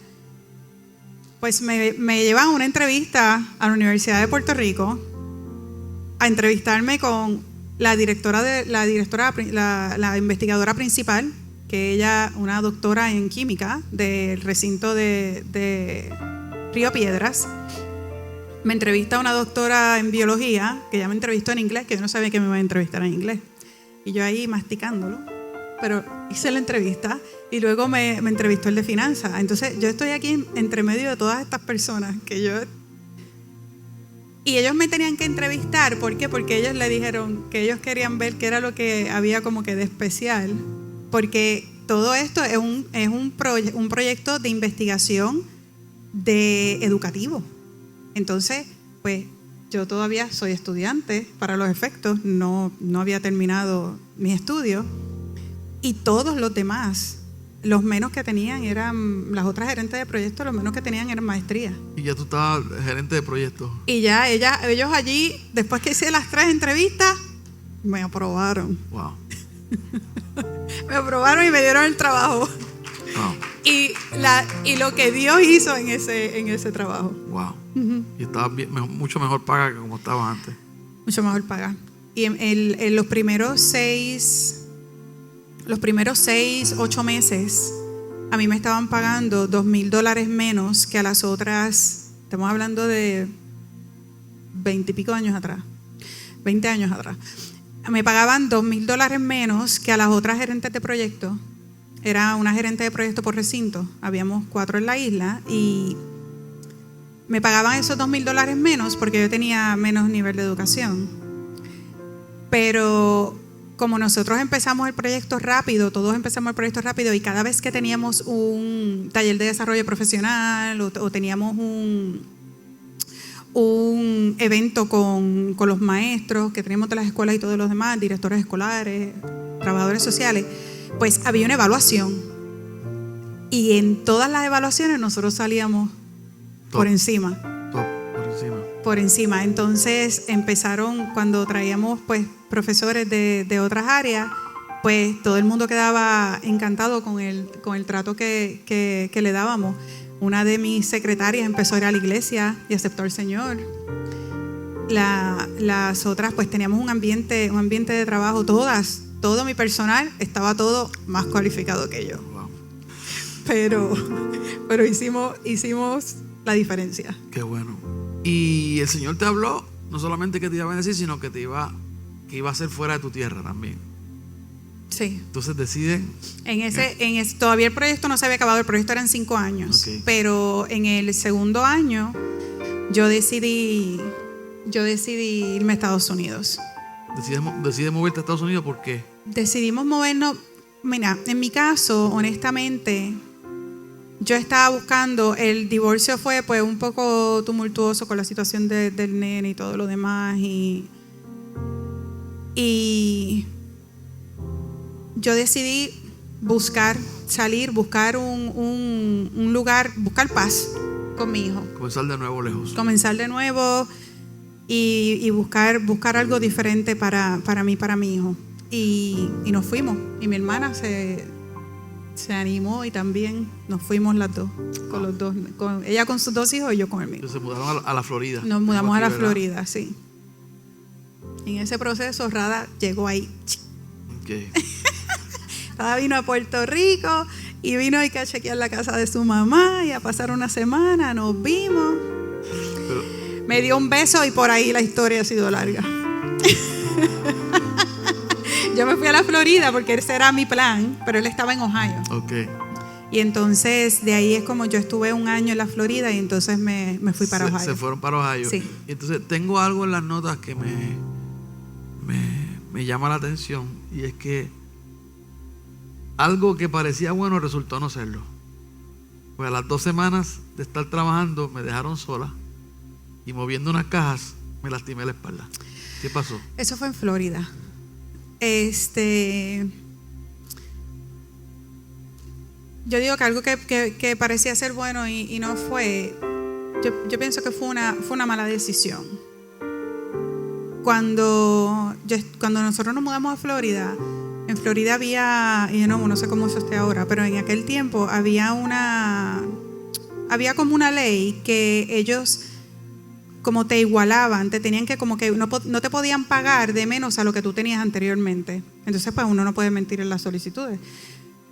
Speaker 2: Pues me llevan a una entrevista a la Universidad de Puerto Rico, a entrevistarme con la investigadora principal, que ella, una doctora en química del recinto de Río Piedras. Me entrevista una doctora en biología, que ella me entrevistó en inglés, que yo no sabía que me iba a entrevistar en inglés. Y yo ahí masticándolo, pero hice la entrevista y luego me entrevistó el de finanzas. Entonces yo estoy aquí entre medio de todas estas personas y ellos me tenían que entrevistar. ¿Por qué? Porque ellos le dijeron que ellos querían ver qué era lo que había como que de especial. Porque todo esto es un proyecto de investigación educativo. Entonces, pues yo todavía soy estudiante para los efectos, no había terminado mis estudios. Y todos los demás, los menos que tenían eran, las otras gerentes de proyectos, los menos que tenían eran maestría.
Speaker 1: Y ya tú estabas gerente de proyectos.
Speaker 2: Y ya ellos allí, después que hice las 3 entrevistas, me aprobaron.
Speaker 1: Wow.
Speaker 2: Me aprobaron y me dieron el trabajo.
Speaker 1: Wow.
Speaker 2: Y lo que Dios hizo en ese trabajo.
Speaker 1: Wow. Y estaba mucho mejor paga que como estaba antes.
Speaker 2: Mucho mejor paga. Y en los primeros 8 meses, a mí me estaban pagando $2,000 menos que a las otras. Estamos hablando de 20 y pico años atrás. 20 años atrás. Me pagaban $2,000 menos que a las otras gerentes de proyecto. Era una gerente de proyecto por recinto. Habíamos 4 en la isla y me pagaban esos $2,000 menos porque yo tenía menos nivel de educación. Pero como nosotros empezamos el proyecto rápido, todos empezamos el proyecto rápido, y cada vez que teníamos un taller de desarrollo profesional o teníamos un evento con los maestros que teníamos de las escuelas y todos los demás, directores escolares, trabajadores sociales, pues había una evaluación. Y en todas las evaluaciones nosotros salíamos por encima. Por encima. Entonces empezaron, cuando traíamos pues profesores de otras áreas, pues todo el mundo quedaba encantado con el trato que le dábamos. Una de mis secretarias empezó a ir a la iglesia y aceptó al Señor. Las otras, pues teníamos un ambiente de trabajo, todo mi personal estaba todo más cualificado que yo.
Speaker 1: Wow.
Speaker 2: Pero hicimos la diferencia.
Speaker 1: Qué bueno. Y el Señor te habló, no solamente que te iba a bendecir, sino que iba a hacer fuera de tu tierra también.
Speaker 2: Sí.
Speaker 1: Entonces deciden.
Speaker 2: Todavía el proyecto no se había acabado, el proyecto eran 5 años.
Speaker 1: Okay.
Speaker 2: Pero en el segundo año yo decidí irme a Estados Unidos.
Speaker 1: Decides moverte a Estados Unidos, ¿por qué?
Speaker 2: Decidimos movernos. Mira, en mi caso, honestamente, yo estaba buscando, el divorcio fue pues un poco tumultuoso con la situación del nene y todo lo demás, y yo decidí buscar un lugar, buscar paz con mi hijo.
Speaker 1: Comenzar de nuevo lejos.
Speaker 2: Comenzar de nuevo y buscar algo diferente para mí, para mi hijo. Y nos fuimos. Y mi hermana se animó y también nos fuimos las dos, con los dos, ella con sus 2 hijos y yo con el mío.
Speaker 1: Entonces se mudaron a la Florida.
Speaker 2: Nos mudamos a la Florida, sí. En ese proceso Rada llegó ahí.
Speaker 1: Okay.
Speaker 2: Rada vino a Puerto Rico y vino a chequear la casa de su mamá y a pasar una semana, nos vimos. Me dio un beso y por ahí la historia ha sido larga. Yo me fui a la Florida porque ese era mi plan, pero él estaba en Ohio.
Speaker 1: Okay.
Speaker 2: Y entonces de ahí es como yo estuve 1 año en la Florida y entonces me fui para Ohio.
Speaker 1: Se fueron para Ohio.
Speaker 2: Sí.
Speaker 1: Y entonces tengo algo en las notas que me llama la atención, y es que algo que parecía bueno resultó no serlo. Pues a las 2 semanas de estar trabajando me dejaron sola y moviendo unas cajas me lastimé la espalda. ¿Qué pasó?
Speaker 2: Eso fue en Florida. Yo digo que algo que parecía ser bueno y no fue, yo pienso que fue una mala decisión. Cuando nosotros nos mudamos a Florida, en Florida había, y no sé cómo eso esté ahora, pero en aquel tiempo había como una ley que ellos como te igualaban, te tenían que como que no te podían pagar de menos a lo que tú tenías anteriormente. Entonces pues uno no puede mentir en las solicitudes.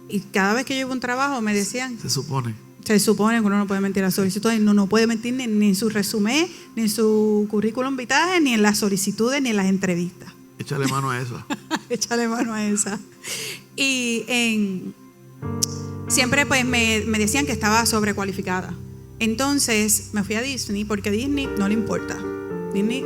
Speaker 2: Y cada vez que yo iba a un trabajo me decían, se supone que uno no puede mentir en las solicitudes, no puede mentir ni en su resumen, ni en su currículum vitae, ni en las solicitudes, ni en las entrevistas.
Speaker 1: Échale mano a eso.
Speaker 2: Échale mano a esa. Y siempre pues me decían que estaba sobrecualificada. Entonces me fui a Disney porque a Disney no le importa. Disney,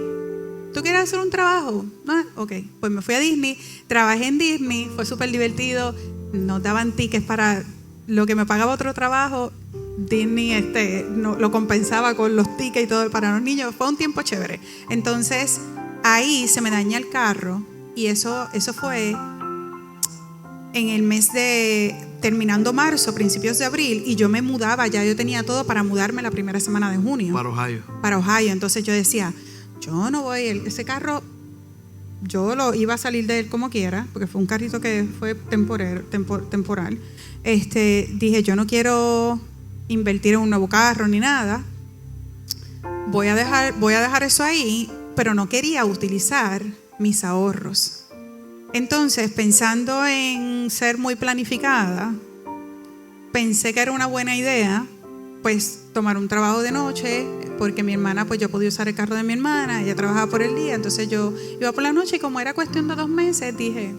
Speaker 2: ¿tú quieres hacer un trabajo? No, ok, pues me fui a Disney, trabajé en Disney, fue súper divertido, nos daban tickets para lo que me pagaba otro trabajo. Disney lo compensaba con los tickets y todo para los niños, fue un tiempo chévere. Entonces ahí se me daña el carro y eso fue en el mes de terminando marzo, principios de abril, y yo me mudaba, ya yo tenía todo para mudarme la primera semana de junio. Para Ohio. Entonces yo decía, yo no voy, ese carro, yo lo iba a salir de él como quiera, porque fue un carrito que fue temporal. Dije, yo no quiero invertir en un nuevo carro ni nada. Voy a dejar eso ahí, pero no quería utilizar mis ahorros. Entonces, pensando en ser muy planificada, pensé que era una buena idea pues tomar un trabajo de noche, porque mi hermana, pues yo podía usar el carro de mi hermana, ella trabajaba por el día, entonces yo iba por la noche y como era cuestión de 2 meses, dije,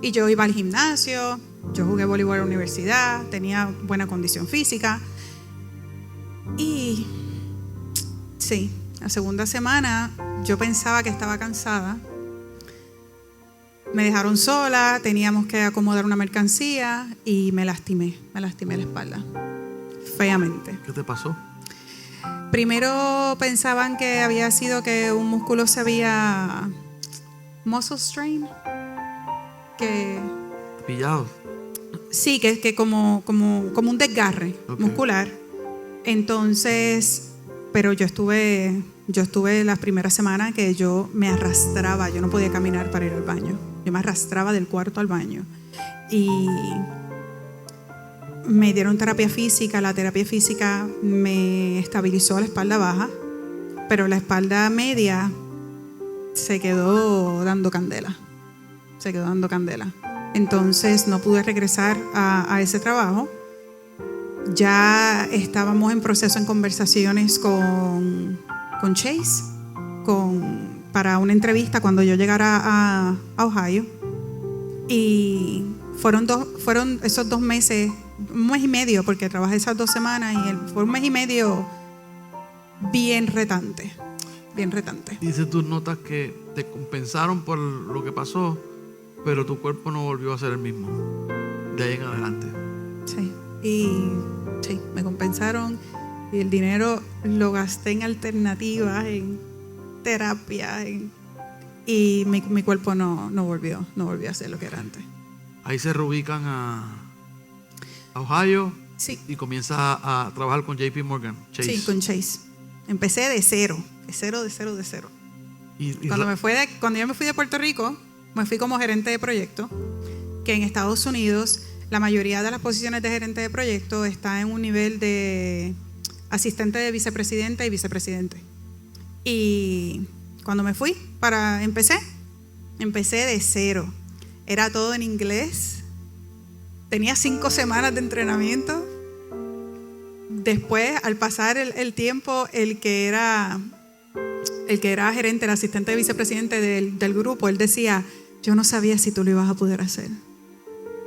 Speaker 2: y yo iba al gimnasio, yo jugué voleibol en la universidad, tenía buena condición física y sí, la segunda semana yo pensaba que estaba cansada. Me dejaron sola, teníamos que acomodar una mercancía y me lastimé la espalda, feamente.
Speaker 1: ¿Qué te pasó?
Speaker 2: Primero pensaban que había sido que un músculo se había muscle strain, que
Speaker 1: Pillado.
Speaker 2: sí, que como un desgarre muscular. Entonces, pero yo estuve las primeras semanas que yo me arrastraba, yo no podía caminar para ir al baño. Yo me arrastraba del cuarto al baño. Y me dieron terapia física. La terapia física me estabilizó la espalda baja, pero la espalda media se quedó dando candela. Entonces no pude regresar a ese trabajo. Ya estábamos en proceso, en conversaciones con Chase para una entrevista cuando yo llegara a Ohio. Y fueron esos 2 meses, 1 mes y medio, porque trabajé esas 2 semanas, y fue 1 mes y medio bien retante.
Speaker 1: Dice tus notas que te compensaron por lo que pasó, pero tu cuerpo no volvió a ser el mismo de ahí en adelante.
Speaker 2: Sí, me compensaron, y el dinero lo gasté en alternativas, en terapia, y mi cuerpo no volvió a ser lo que era antes.
Speaker 1: Ahí se reubican a Ohio.
Speaker 2: Sí.
Speaker 1: Y comienza a trabajar con JP Morgan, Chase.
Speaker 2: Sí, con Chase. Empecé de cero. Cuando yo me fui de Puerto Rico, me fui como gerente de proyecto, que en Estados Unidos la mayoría de las posiciones de gerente de proyecto está en un nivel de asistente de vicepresidente y vicepresidente. Y cuando me fui, empecé de cero. Era todo en inglés. Tenía 5 semanas de entrenamiento. Después, al pasar el tiempo, el que era gerente, el asistente de vicepresidente del grupo, él decía: yo no sabía si tú lo ibas a poder hacer,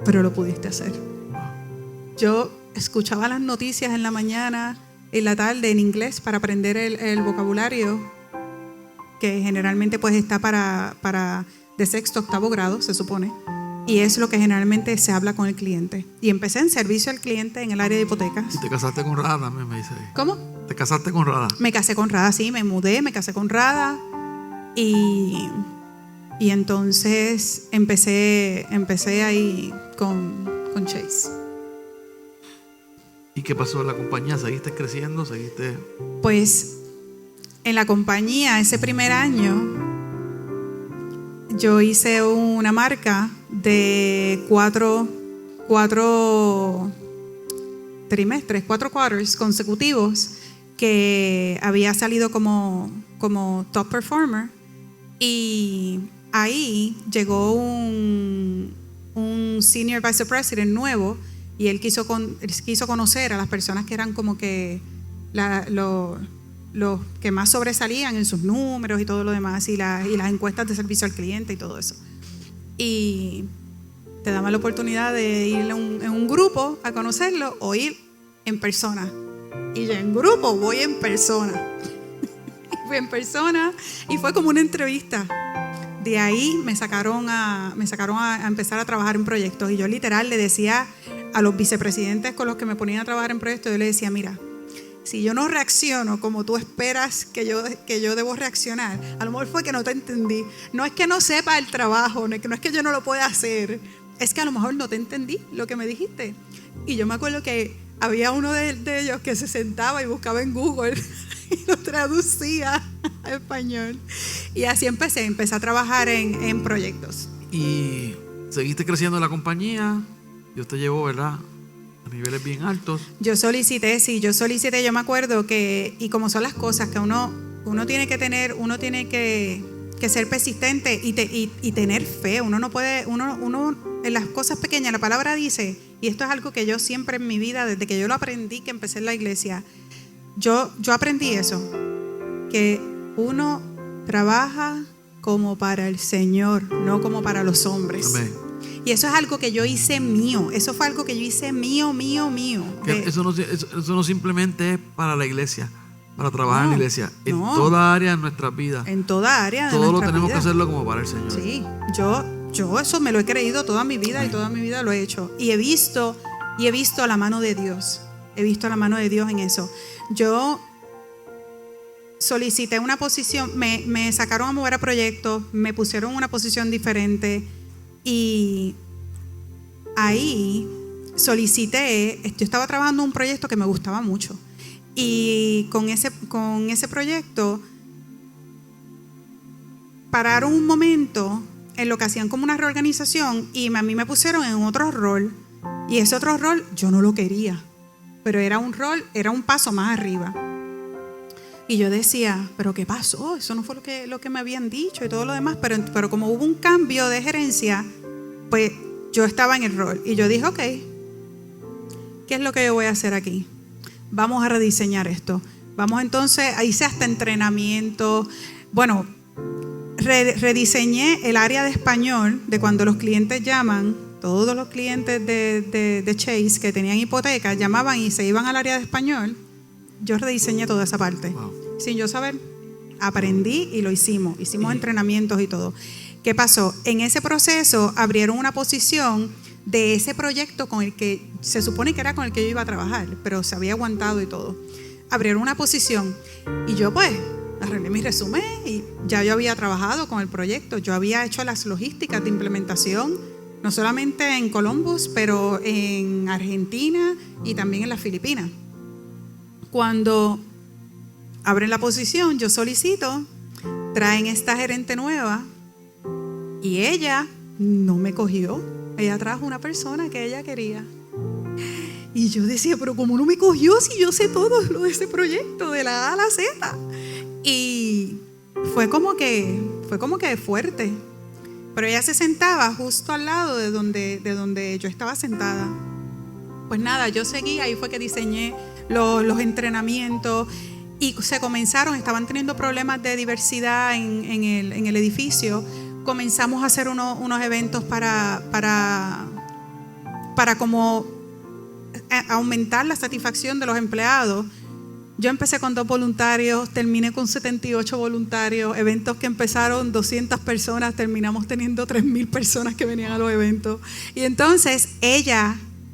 Speaker 2: pero lo pudiste hacer. Yo escuchaba las noticias en la mañana, en la tarde, en inglés, para aprender el vocabulario, que generalmente pues está para de 6º a 8º grado, se supone. Y es lo que generalmente se habla con el cliente. Y empecé en servicio al cliente en el área de hipotecas.
Speaker 1: ¿Y te casaste con Rada también, me dice ahí?
Speaker 2: ¿Cómo?
Speaker 1: ¿Te casaste con Rada?
Speaker 2: Me casé con Rada, sí, me mudé, me casé con Rada. Y entonces empecé ahí con Chase.
Speaker 1: ¿Y qué pasó en la compañía? ¿Seguiste creciendo?
Speaker 2: Pues en la compañía, ese primer año, yo hice una marca de 4 trimestres, 4 quarters consecutivos, que había salido como top performer. Y ahí llegó un senior vice president nuevo, y él quiso conocer a las personas que eran como que los que más sobresalían en sus números y todo lo demás, y las encuestas de servicio al cliente y todo eso. Y te daban la oportunidad de ir en un grupo a conocerlo o ir en persona. Y yo en grupo voy en persona. Fui en persona y fue como una entrevista. De ahí me sacaron a empezar a trabajar en proyectos, y yo literal le decía a los vicepresidentes con los que me ponían a trabajar en proyectos, yo le decía: mira, si yo no reacciono como tú esperas que yo debo reaccionar, a lo mejor fue que no te entendí. No es que no sepa el trabajo, no es que yo no lo pueda hacer, es que a lo mejor no te entendí lo que me dijiste. Y yo me acuerdo que había uno de ellos que se sentaba y buscaba en Google y lo traducía a español. Y así empecé a trabajar en proyectos.
Speaker 1: Y seguiste creciendo en la compañía. Dios te llevó, ¿verdad?, a niveles bien altos.
Speaker 2: Yo solicité, yo me acuerdo que, y como son las cosas que uno tiene que tener, uno tiene que ser persistente y tener fe. Uno no puede, uno en las cosas pequeñas, la palabra dice, y esto es algo que yo siempre en mi vida, desde que yo lo aprendí, que empecé en la iglesia, yo aprendí eso, que uno trabaja como para el Señor, no como para los hombres.
Speaker 1: Amén.
Speaker 2: Y eso es algo que yo hice mío. Eso fue algo que yo hice mío.
Speaker 1: Eso no simplemente es para la iglesia, para trabajar en la iglesia. En toda área de nuestras vidas.
Speaker 2: En toda área de
Speaker 1: todo
Speaker 2: nuestras
Speaker 1: lo tenemos
Speaker 2: vidas.
Speaker 1: que hacerlo como para el Señor.
Speaker 2: Sí, yo eso me lo he creído toda mi vida y toda mi vida lo he hecho. Y he visto la mano de Dios. He visto la mano de Dios en eso. Yo solicité una posición, me sacaron a mover a proyectos, me pusieron en una posición diferente y ahí solicité, yo estaba trabajando en un proyecto que me gustaba mucho y con ese proyecto pararon un momento en lo que hacían como una reorganización y a mí me pusieron en otro rol y ese otro rol yo no lo quería, pero era un paso más arriba. Y yo decía, ¿pero qué pasó? Eso no fue lo que me habían dicho y todo lo demás. Pero como hubo un cambio de gerencia, pues yo estaba en el rol. Y yo dije, ok, ¿qué es lo que yo voy a hacer aquí? Vamos a rediseñar esto. Vamos entonces, hice hasta entrenamiento. Bueno, rediseñé el área de español de cuando los clientes llaman. Todos los clientes de Chase que tenían hipoteca llamaban y se iban al área de español. Yo rediseñé toda esa parte. Wow. Sin yo saber, aprendí y lo hicimos. Hicimos entrenamientos y todo. ¿Qué pasó? En ese proceso abrieron una posición de ese proyecto con el que se supone que era con el que yo iba a trabajar, pero se había aguantado y todo. Abrieron una posición y yo pues arreglé mi resumen y ya yo había trabajado con el proyecto. Yo había hecho las logísticas de implementación, no solamente en Columbus, pero en Argentina y también en las Filipinas. Cuando abren la posición, yo solicito, traen esta gerente nueva y ella no me cogió. Ella trajo una persona que ella quería. Y yo decía, pero ¿cómo no me cogió si yo sé todo lo de ese proyecto, de la A a la Z? Y fue como que fuerte. Pero ella se sentaba justo al lado de donde yo estaba sentada. Pues nada, yo seguí, ahí fue que diseñé los entrenamientos y estaban teniendo problemas de diversidad en el edificio. Comenzamos a hacer unos eventos para como aumentar la satisfacción de los empleados. Yo empecé con 2 voluntarios, terminé con 78 voluntarios, eventos que empezaron 200 personas, terminamos teniendo 3,000 personas que venían a los eventos. Y entonces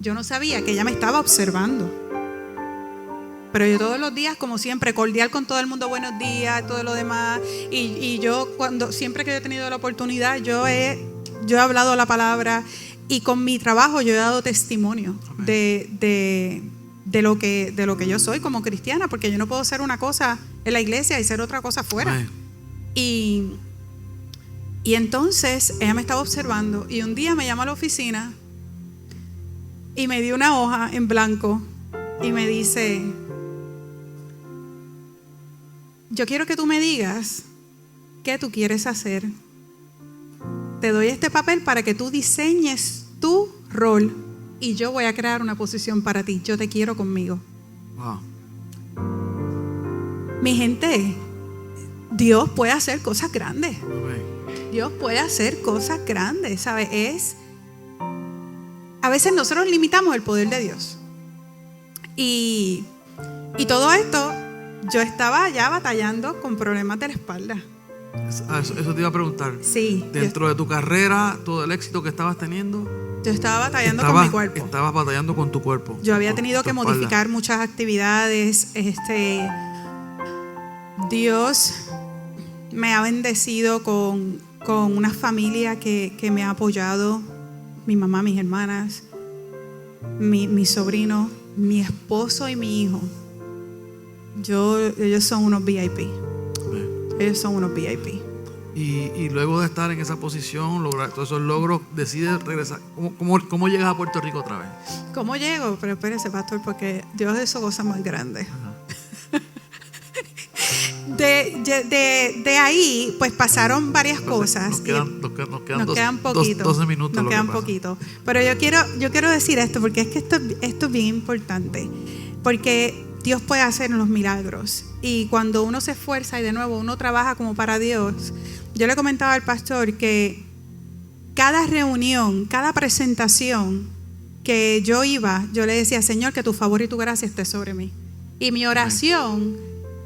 Speaker 2: yo no sabía que ella me estaba observando. Pero yo todos los días, como siempre, cordial con todo el mundo, buenos días, todo lo demás. Y yo, siempre que he tenido la oportunidad, yo he hablado la palabra y con mi trabajo yo he dado testimonio de lo que yo soy como cristiana, porque yo no puedo ser una cosa en la iglesia y ser otra cosa afuera. Y entonces ella me estaba observando y un día me llama a la oficina y me dio una hoja en blanco y me dice: yo quiero que tú me digas qué tú quieres hacer. Te doy este papel para que tú diseñes tu rol y yo voy a crear una posición para ti. Yo te quiero conmigo. Wow. Mi gente, Dios puede hacer cosas grandes. Dios puede hacer cosas grandes, ¿sabes? A veces nosotros limitamos el poder de Dios. Y todo esto, yo estaba ya batallando con problemas de la espalda.
Speaker 1: Eso te iba a preguntar.
Speaker 2: Sí.
Speaker 1: Dentro de tu carrera, todo el éxito que estabas teniendo,
Speaker 2: yo estaba batallando con mi cuerpo.
Speaker 1: Estabas batallando con tu cuerpo.
Speaker 2: Yo había tenido que modificar muchas actividades. Dios me ha bendecido con una familia que me ha apoyado. Mi mamá, mis hermanas, mi sobrino, mi esposo y mi hijo. Ellos son unos VIP. Ellos son unos VIP.
Speaker 1: Y luego de estar en esa posición, lograr todos esos logros, decides regresar. ¿Cómo llegas a Puerto Rico otra vez?
Speaker 2: ¿Cómo llego? Pero espérese, pastor, porque Dios hizo cosas más grandes. De ahí, pues pasaron varias cosas.
Speaker 1: Nos quedan
Speaker 2: 12
Speaker 1: minutos.
Speaker 2: Nos quedan poquito. Pero yo quiero decir esto, porque es que esto es bien importante. Porque Dios puede hacer los milagros. Y cuando uno se esfuerza y de nuevo uno trabaja como para Dios. Yo le comentaba al pastor que cada reunión, cada presentación que yo iba, yo le decía: Señor, que tu favor y tu gracia esté sobre mí. Y mi oración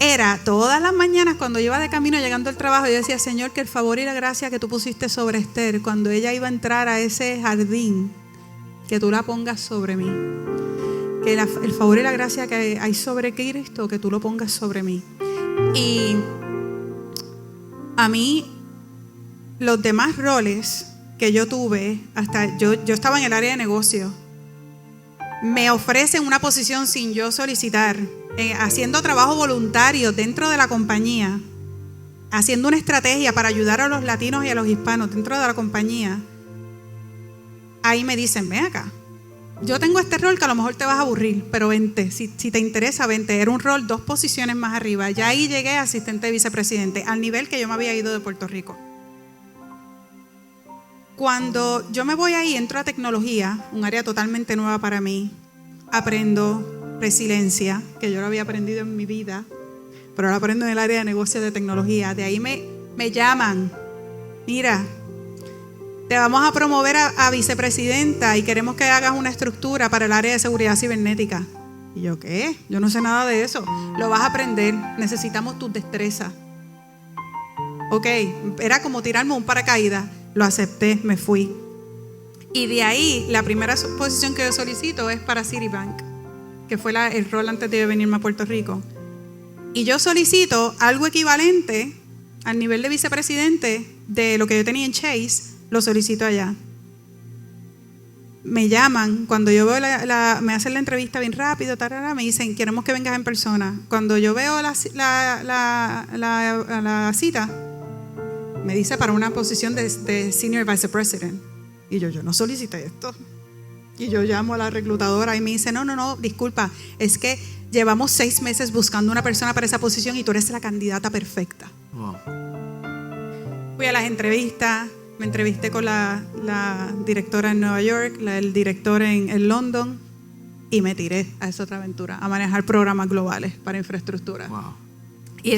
Speaker 2: era todas las mañanas cuando yo iba de camino llegando al trabajo, yo decía, Señor, que el favor y la gracia que tú pusiste sobre Esther cuando ella iba a entrar a ese jardín, que tú la pongas sobre mí. Que el favor y la gracia que hay sobre Cristo, que tú lo pongas sobre mí. Y a mí, los demás roles que yo tuve, hasta yo estaba en el área de negocio, me ofrecen una posición sin yo solicitar, haciendo trabajo voluntario dentro de la compañía, haciendo una estrategia para ayudar a los latinos y a los hispanos dentro de la compañía. Ahí me dicen, ven acá, yo tengo este rol que a lo mejor te vas a aburrir, pero vente, si te interesa, vente. Era un rol 2 posiciones más arriba. Ya ahí llegué a asistente de vicepresidente, al nivel que yo me había ido de Puerto Rico. Cuando yo me voy ahí, entro a tecnología, un área totalmente nueva para mí. Aprendo resiliencia, que yo lo había aprendido en mi vida, pero lo aprendo en el área de negocios de tecnología. De ahí me llaman, mira, te vamos a promover a vicepresidenta y queremos que hagas una estructura para el área de seguridad cibernética. Y yo, ¿qué? Yo no sé nada de eso. Lo vas a aprender, necesitamos tus destrezas. Ok, era como tirarme un paracaídas. Lo acepté, me fui. Y de ahí, la primera posición que yo solicito es para Citibank, que fue el rol antes de venirme a Puerto Rico. Y yo solicito algo equivalente al nivel de vicepresidente de lo que yo tenía en Chase, lo solicito allá. Me llaman, cuando yo veo me hacen la entrevista bien rápido, me dicen, queremos que vengas en persona. Cuando yo veo la cita, me dice para una posición de Senior Vice President. Y yo no solicité esto. Y yo llamo a la reclutadora y me dice, no, disculpa, es que llevamos 6 meses buscando una persona para esa posición y tú eres la candidata perfecta. Wow. Fui a las entrevistas, me entrevisté con la directora en Nueva York, el director en London, y me tiré a esa otra aventura, a manejar programas globales para infraestructura. Wow. Y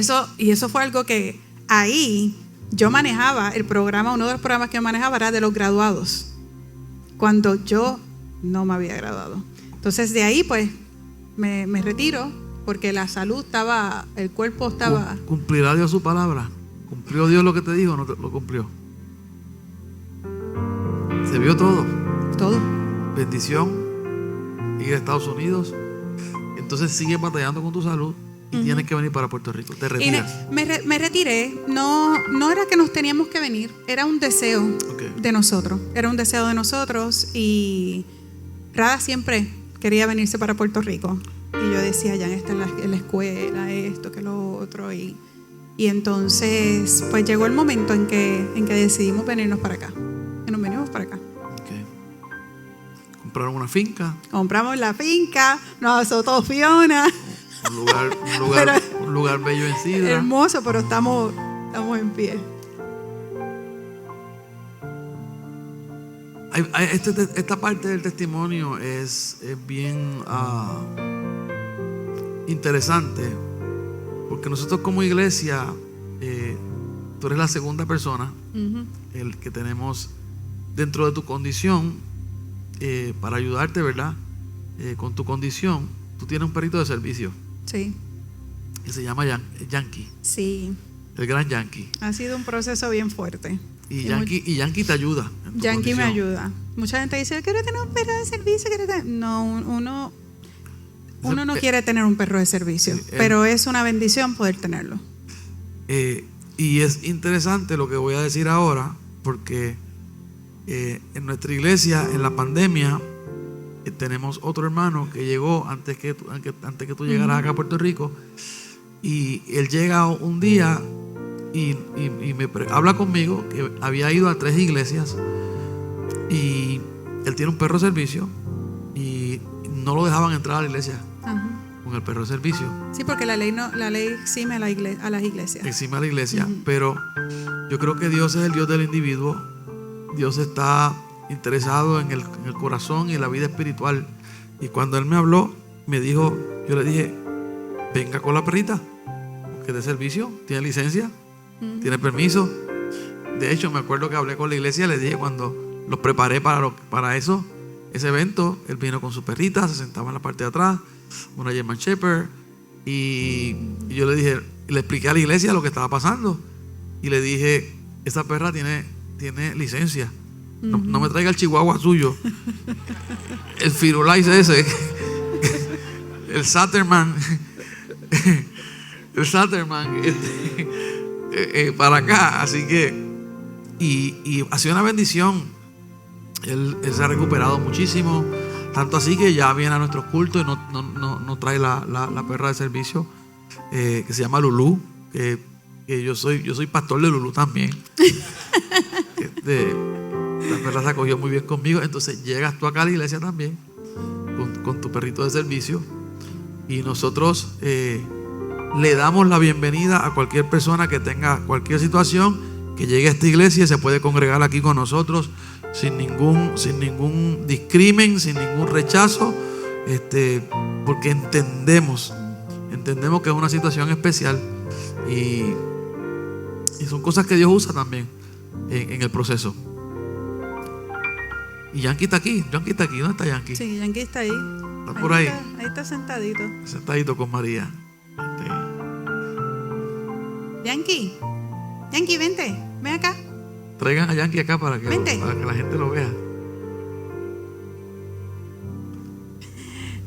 Speaker 2: eso fue algo que ahí yo manejaba el programa, uno de los programas que yo manejaba era de los graduados, cuando yo no me había graduado. Entonces de ahí pues me retiro porque la salud estaba, el cuerpo estaba...
Speaker 1: ¿Cumplirá Dios su palabra? ¿Cumplió Dios lo que te dijo o no lo cumplió? Se vio todo.
Speaker 2: Todo.
Speaker 1: Bendición. Ir a Estados Unidos. Entonces sigues batallando con tu salud y tienes que venir para Puerto Rico. Te retiras.
Speaker 2: Me retiré. No era que nos teníamos que venir. Era un deseo de nosotros. Era un deseo de nosotros. Y Rada siempre quería venirse para Puerto Rico. Y yo decía, ya está en la escuela, esto, que lo otro. Y entonces, pues llegó el momento en que decidimos venirnos para acá. Y nos venimos para acá.
Speaker 1: Okay. ¿Compraron una finca?
Speaker 2: Compramos la finca, nos azotó Fiona.
Speaker 1: Un lugar bello en Sidra.
Speaker 2: Hermoso, pero estamos en pie.
Speaker 1: Esta parte del testimonio es bien interesante, porque nosotros como iglesia, tú eres la segunda persona el que tenemos dentro de tu condición para ayudarte, ¿verdad? Con tu condición. Tú tienes un perrito de servicio.
Speaker 2: Sí.
Speaker 1: Que se llama Yankee.
Speaker 2: Sí.
Speaker 1: El gran Yankee.
Speaker 2: Ha sido un proceso bien fuerte.
Speaker 1: Y Yankee te ayuda.
Speaker 2: Yankee me ayuda. Mucha gente dice, quiero tener un perro de servicio. No, uno no quiere tener un perro de servicio, pero es una bendición poder tenerlo.
Speaker 1: Y es interesante lo que voy a decir ahora, porque en nuestra iglesia, en la pandemia, tenemos otro hermano que llegó antes que tú llegaras acá a Puerto Rico, y él llega un día y habla conmigo que había ido a 3 iglesias y él tiene un perro de servicio y no lo dejaban entrar a la iglesia con el perro de servicio.
Speaker 2: Sí, porque la ley exime a las iglesias.
Speaker 1: Exime a la iglesia, pero yo creo que Dios es el Dios del individuo. Dios está interesado en el corazón y en la vida espiritual. Y cuando él me habló, yo le dije, venga con la perrita, porque es de servicio, tiene licencia, tiene permiso. De hecho, me acuerdo que hablé con la iglesia, le dije, cuando los preparé para ese evento, él vino con su perrita, se sentaba en la parte de atrás, una German Shepherd, y Y yo le dije, le expliqué a la iglesia lo que estaba pasando. Y le dije, esa perra tiene licencia. No me traiga el chihuahua suyo. El Firulais ese. El Satterman. El Satterman. Para acá. Así que, y ha sido una bendición. Él se ha recuperado muchísimo. Tanto así que ya viene a nuestros cultos y no trae la perra de servicio, que se llama Lulú. Que yo soy pastor de Lulú también. La perra se acogió muy bien conmigo. Entonces llegas tú acá a la iglesia también con tu perrito de servicio. Y nosotros le damos la bienvenida a cualquier persona que tenga cualquier situación, que llegue a esta iglesia y se puede congregar aquí con nosotros sin ningún discrimen, sin ningún rechazo, porque entendemos que es una situación especial y son cosas que Dios usa también en el proceso. Y Yankee está aquí. ¿Dónde está Yankee?
Speaker 2: Sí, Yankee está ahí.
Speaker 1: Está por ahí.
Speaker 2: Ahí está sentadito.
Speaker 1: Sentadito con María.
Speaker 2: Yankee, vente. Ven acá.
Speaker 1: Traigan a Yankee acá para que la gente lo vea.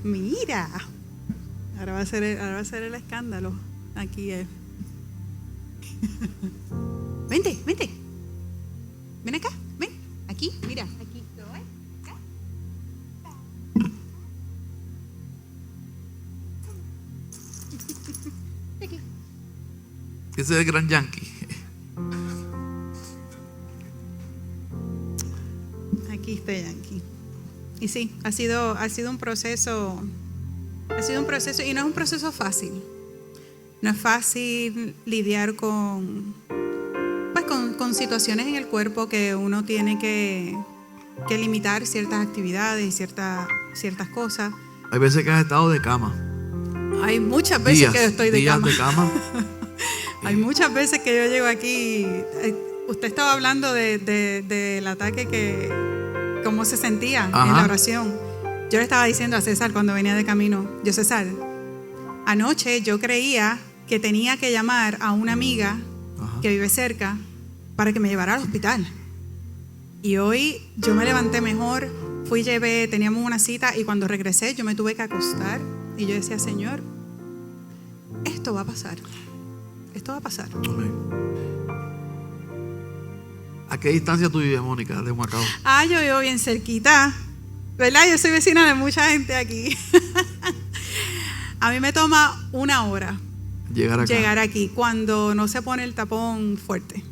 Speaker 2: Mira. Ahora va a ser el escándalo. Aquí es. Vente. Ven acá. Ven. Aquí, mira. Aquí. Acá. Aquí.
Speaker 1: Ese es el gran Yankee.
Speaker 2: Aquí está Yankee. Y sí, ha sido un proceso. Ha sido un proceso y no es un proceso fácil. No es fácil lidiar con situaciones en el cuerpo que uno tiene que limitar ciertas actividades y ciertas cosas.
Speaker 1: Hay veces que has estado de cama.
Speaker 2: Hay muchas veces que yo estoy de
Speaker 1: días
Speaker 2: cama.
Speaker 1: de cama.
Speaker 2: Hay muchas veces que yo llego aquí. Usted estaba hablando del ataque cómo se sentía en la oración. Yo le estaba diciendo a César cuando venía de camino, César, anoche yo creía que tenía que llamar a una amiga que vive cerca para que me llevara al hospital. Y hoy yo me levanté mejor, teníamos una cita y cuando regresé yo me tuve que acostar y yo decía, Señor, esto va a pasar.
Speaker 1: Amén. ¿A qué distancia tú vives, Mónica, de Humacao?
Speaker 2: Yo vivo bien cerquita, ¿verdad? Yo soy vecina de mucha gente aquí. A mí me toma 1 hora llegar aquí cuando no se pone el tapón fuerte.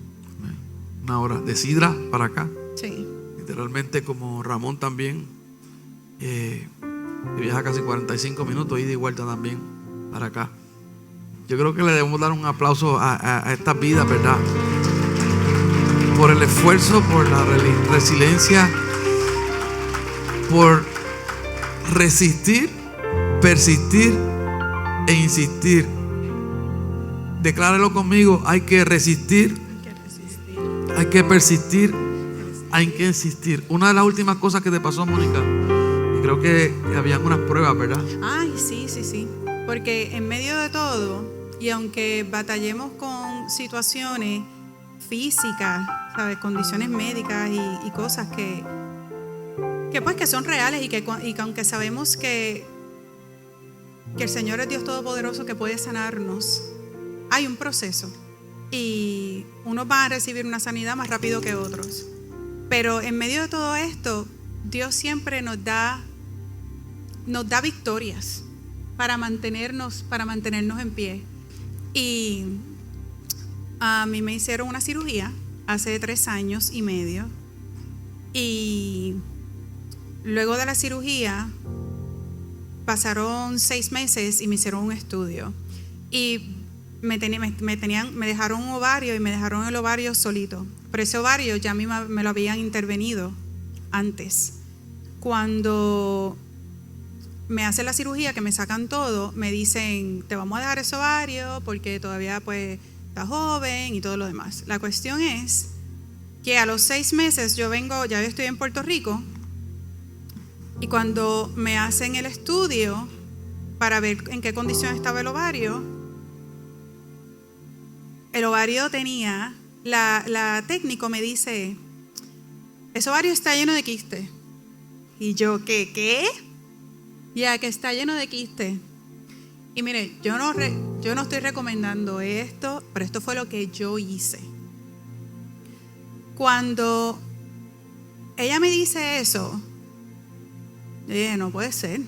Speaker 1: 1 hora de Sidra para acá.
Speaker 2: Sí.
Speaker 1: Literalmente, como Ramón también, viaja casi 45 minutos, ida y vuelta también para acá. Yo creo que le debemos dar un aplauso a estas vidas, ¿verdad? Por el esfuerzo, por la resiliencia, por resistir, persistir e insistir. Declárelo conmigo: hay que resistir, hay que persistir, hay que insistir. Una de las últimas cosas que te pasó, Mónica, y creo que habían unas pruebas, ¿verdad?
Speaker 2: Ay, sí. Porque en medio de todo, y aunque batallemos con situaciones físicas, ¿sabes? Condiciones médicas y cosas que son reales y que aunque sabemos que el Señor es Dios Todopoderoso que puede sanarnos, hay un proceso y unos van a recibir una sanidad más rápido que otros. Pero en medio de todo esto, Dios siempre nos da victorias para mantenernos en pie. Y a mí me hicieron una cirugía hace 3 años y medio. Y luego de la cirugía pasaron 6 meses y me hicieron un estudio. Y me dejaron un ovario y me dejaron el ovario solito. Pero ese ovario ya a mí me lo habían intervenido antes. Cuando me hacen la cirugía, que me sacan todo, me dicen, te vamos a dejar ese ovario porque todavía pues estás joven y todo lo demás. La cuestión es que a los 6 meses ya yo estoy en Puerto Rico, y cuando me hacen el estudio para ver en qué condición estaba el ovario, el ovario tenía, la técnico me dice, ese ovario está lleno de quiste. Y yo, ¿qué? Ya, que está lleno de quiste. Y mire, yo no estoy recomendando esto, pero esto fue lo que yo hice. Cuando ella me dice eso, yo dije, no puede ser.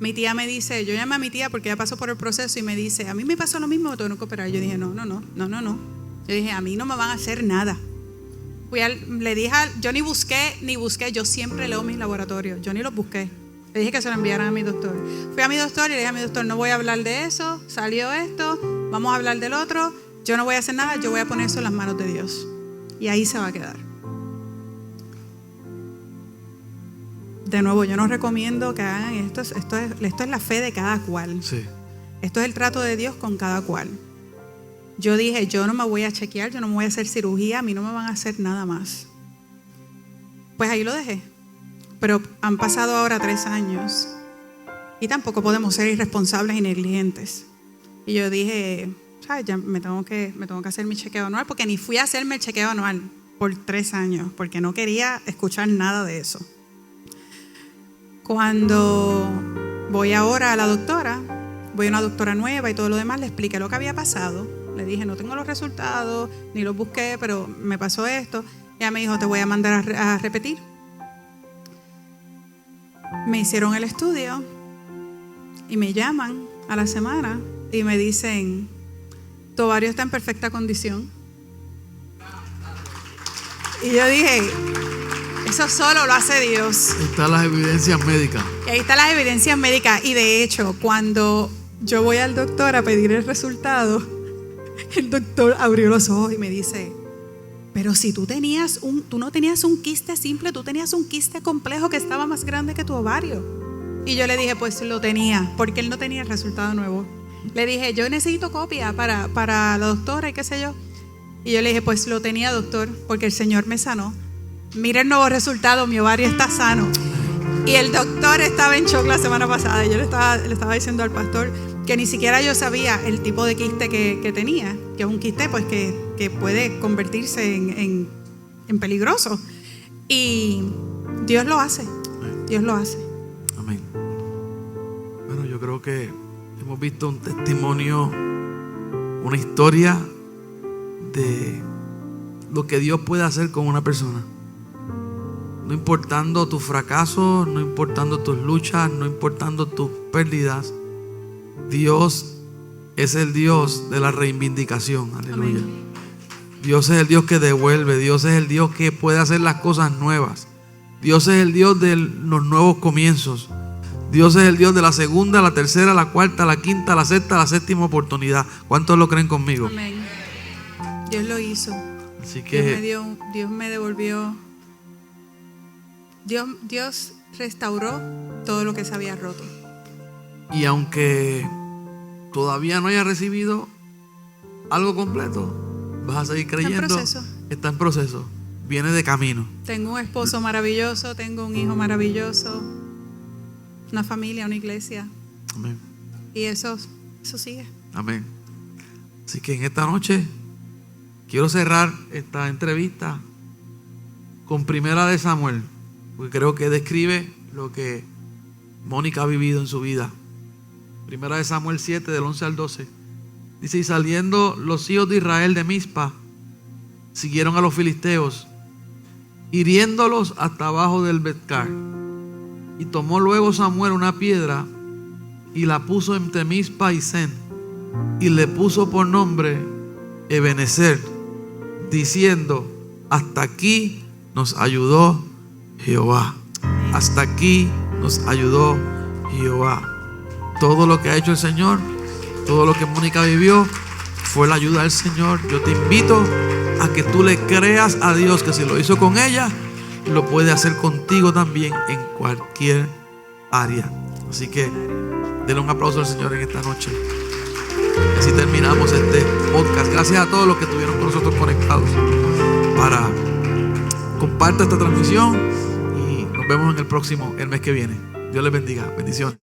Speaker 2: Mi tía me dice, yo llamé a mi tía porque ella pasó por el proceso y me dice, a mí me pasó lo mismo, me tengo que operar. Yo dije, no. Yo dije, a mí no me van a hacer nada. Le dije, yo ni busqué, yo siempre leo mis laboratorios, yo ni los busqué. Le dije que se lo enviaran a mi doctor. Fui a mi doctor y le dije a mi doctor, no voy a hablar de eso, salió esto, vamos a hablar del otro, yo no voy a hacer nada, yo voy a poner eso en las manos de Dios. Y ahí se va a quedar. De nuevo, yo no recomiendo que hagan esto. Esto es la fe de cada cual.
Speaker 1: Sí.
Speaker 2: Esto es el trato de Dios con cada cual. Yo dije, yo no me voy a chequear, yo no me voy a hacer cirugía, a mí no me van a hacer nada más. Pues ahí lo dejé. Pero han pasado ahora 3 años y tampoco podemos ser irresponsables y negligentes. Y yo dije, ¿sabes? Ya me tengo que hacer mi chequeo anual, porque ni fui a hacerme el chequeo anual por 3 años, porque no quería escuchar nada de eso. Cuando voy ahora a la doctora, voy a una doctora nueva y todo lo demás, le expliqué lo que había pasado. Le dije, no tengo los resultados, ni los busqué, pero me pasó esto. Ella me dijo, te voy a mandar a repetir. Me hicieron el estudio y me llaman a la semana y me dicen, tu ovario está en perfecta condición. Y yo dije, eso solo lo hace Dios.
Speaker 1: Ahí están las evidencias médicas.
Speaker 2: Y ahí están las evidencias médicas. Y de hecho, cuando yo voy al doctor a pedir el resultado, el doctor abrió los ojos y me dice, pero si tú no tenías un quiste simple, tú tenías un quiste complejo que estaba más grande que tu ovario. Y yo le dije, pues lo tenía, porque él no tenía el resultado nuevo. Le dije, yo necesito copia para la doctora y qué sé yo. Y yo le dije, pues lo tenía, doctor, porque el Señor me sanó. Mira el nuevo resultado, mi ovario está sano. Y el doctor estaba en shock la semana pasada. Y yo le estaba diciendo al pastor que ni siquiera yo sabía el tipo de quiste que tenía, que es un quiste pues que puede convertirse en peligroso. Y Dios lo hace. Dios lo hace.
Speaker 1: Amén. Bueno, yo creo que hemos visto un testimonio, una historia de lo que Dios puede hacer con una persona. No importando tus fracasos, no importando tus luchas, no importando tus pérdidas, Dios es el Dios de la reivindicación. Aleluya. Amén. Dios es el Dios que devuelve. Dios es el Dios que puede hacer las cosas nuevas. Dios es el Dios de los nuevos comienzos. Dios es el Dios de la segunda, la tercera, la cuarta, la quinta, la sexta, la séptima oportunidad. ¿Cuántos lo creen conmigo?
Speaker 2: Amén. Dios lo hizo.
Speaker 1: Así que
Speaker 2: Dios me devolvió. Dios restauró todo lo que se había roto.
Speaker 1: Y aunque todavía no hayas recibido algo completo, vas a seguir creyendo. Está en proceso. Viene de camino.
Speaker 2: Tengo un esposo maravilloso, tengo un hijo maravilloso, una familia, una iglesia.
Speaker 1: Amén.
Speaker 2: Y eso sigue.
Speaker 1: Amén. Así que en esta noche quiero cerrar esta entrevista con Primera de Samuel, porque creo que describe lo que Mónica ha vivido en su vida. Primera de Samuel 7, del 11 al 12. Dice, y saliendo los hijos de Israel de Mizpa, siguieron a los filisteos, hiriéndolos hasta abajo del Betcar. Y tomó luego Samuel una piedra y la puso entre Mizpa y Sen, y le puso por nombre Ebenezer, diciendo, hasta aquí nos ayudó Jehová. Hasta aquí nos ayudó Jehová. Todo lo que ha hecho el Señor, todo lo que Mónica vivió, fue la ayuda del Señor. Yo te invito a que tú le creas a Dios que si lo hizo con ella, lo puede hacer contigo también en cualquier área. Así que denle un aplauso al Señor en esta noche. Así terminamos este podcast. Gracias a todos los que estuvieron con nosotros conectados. Comparte esta transmisión y nos vemos en el mes que viene. Dios les bendiga. Bendiciones.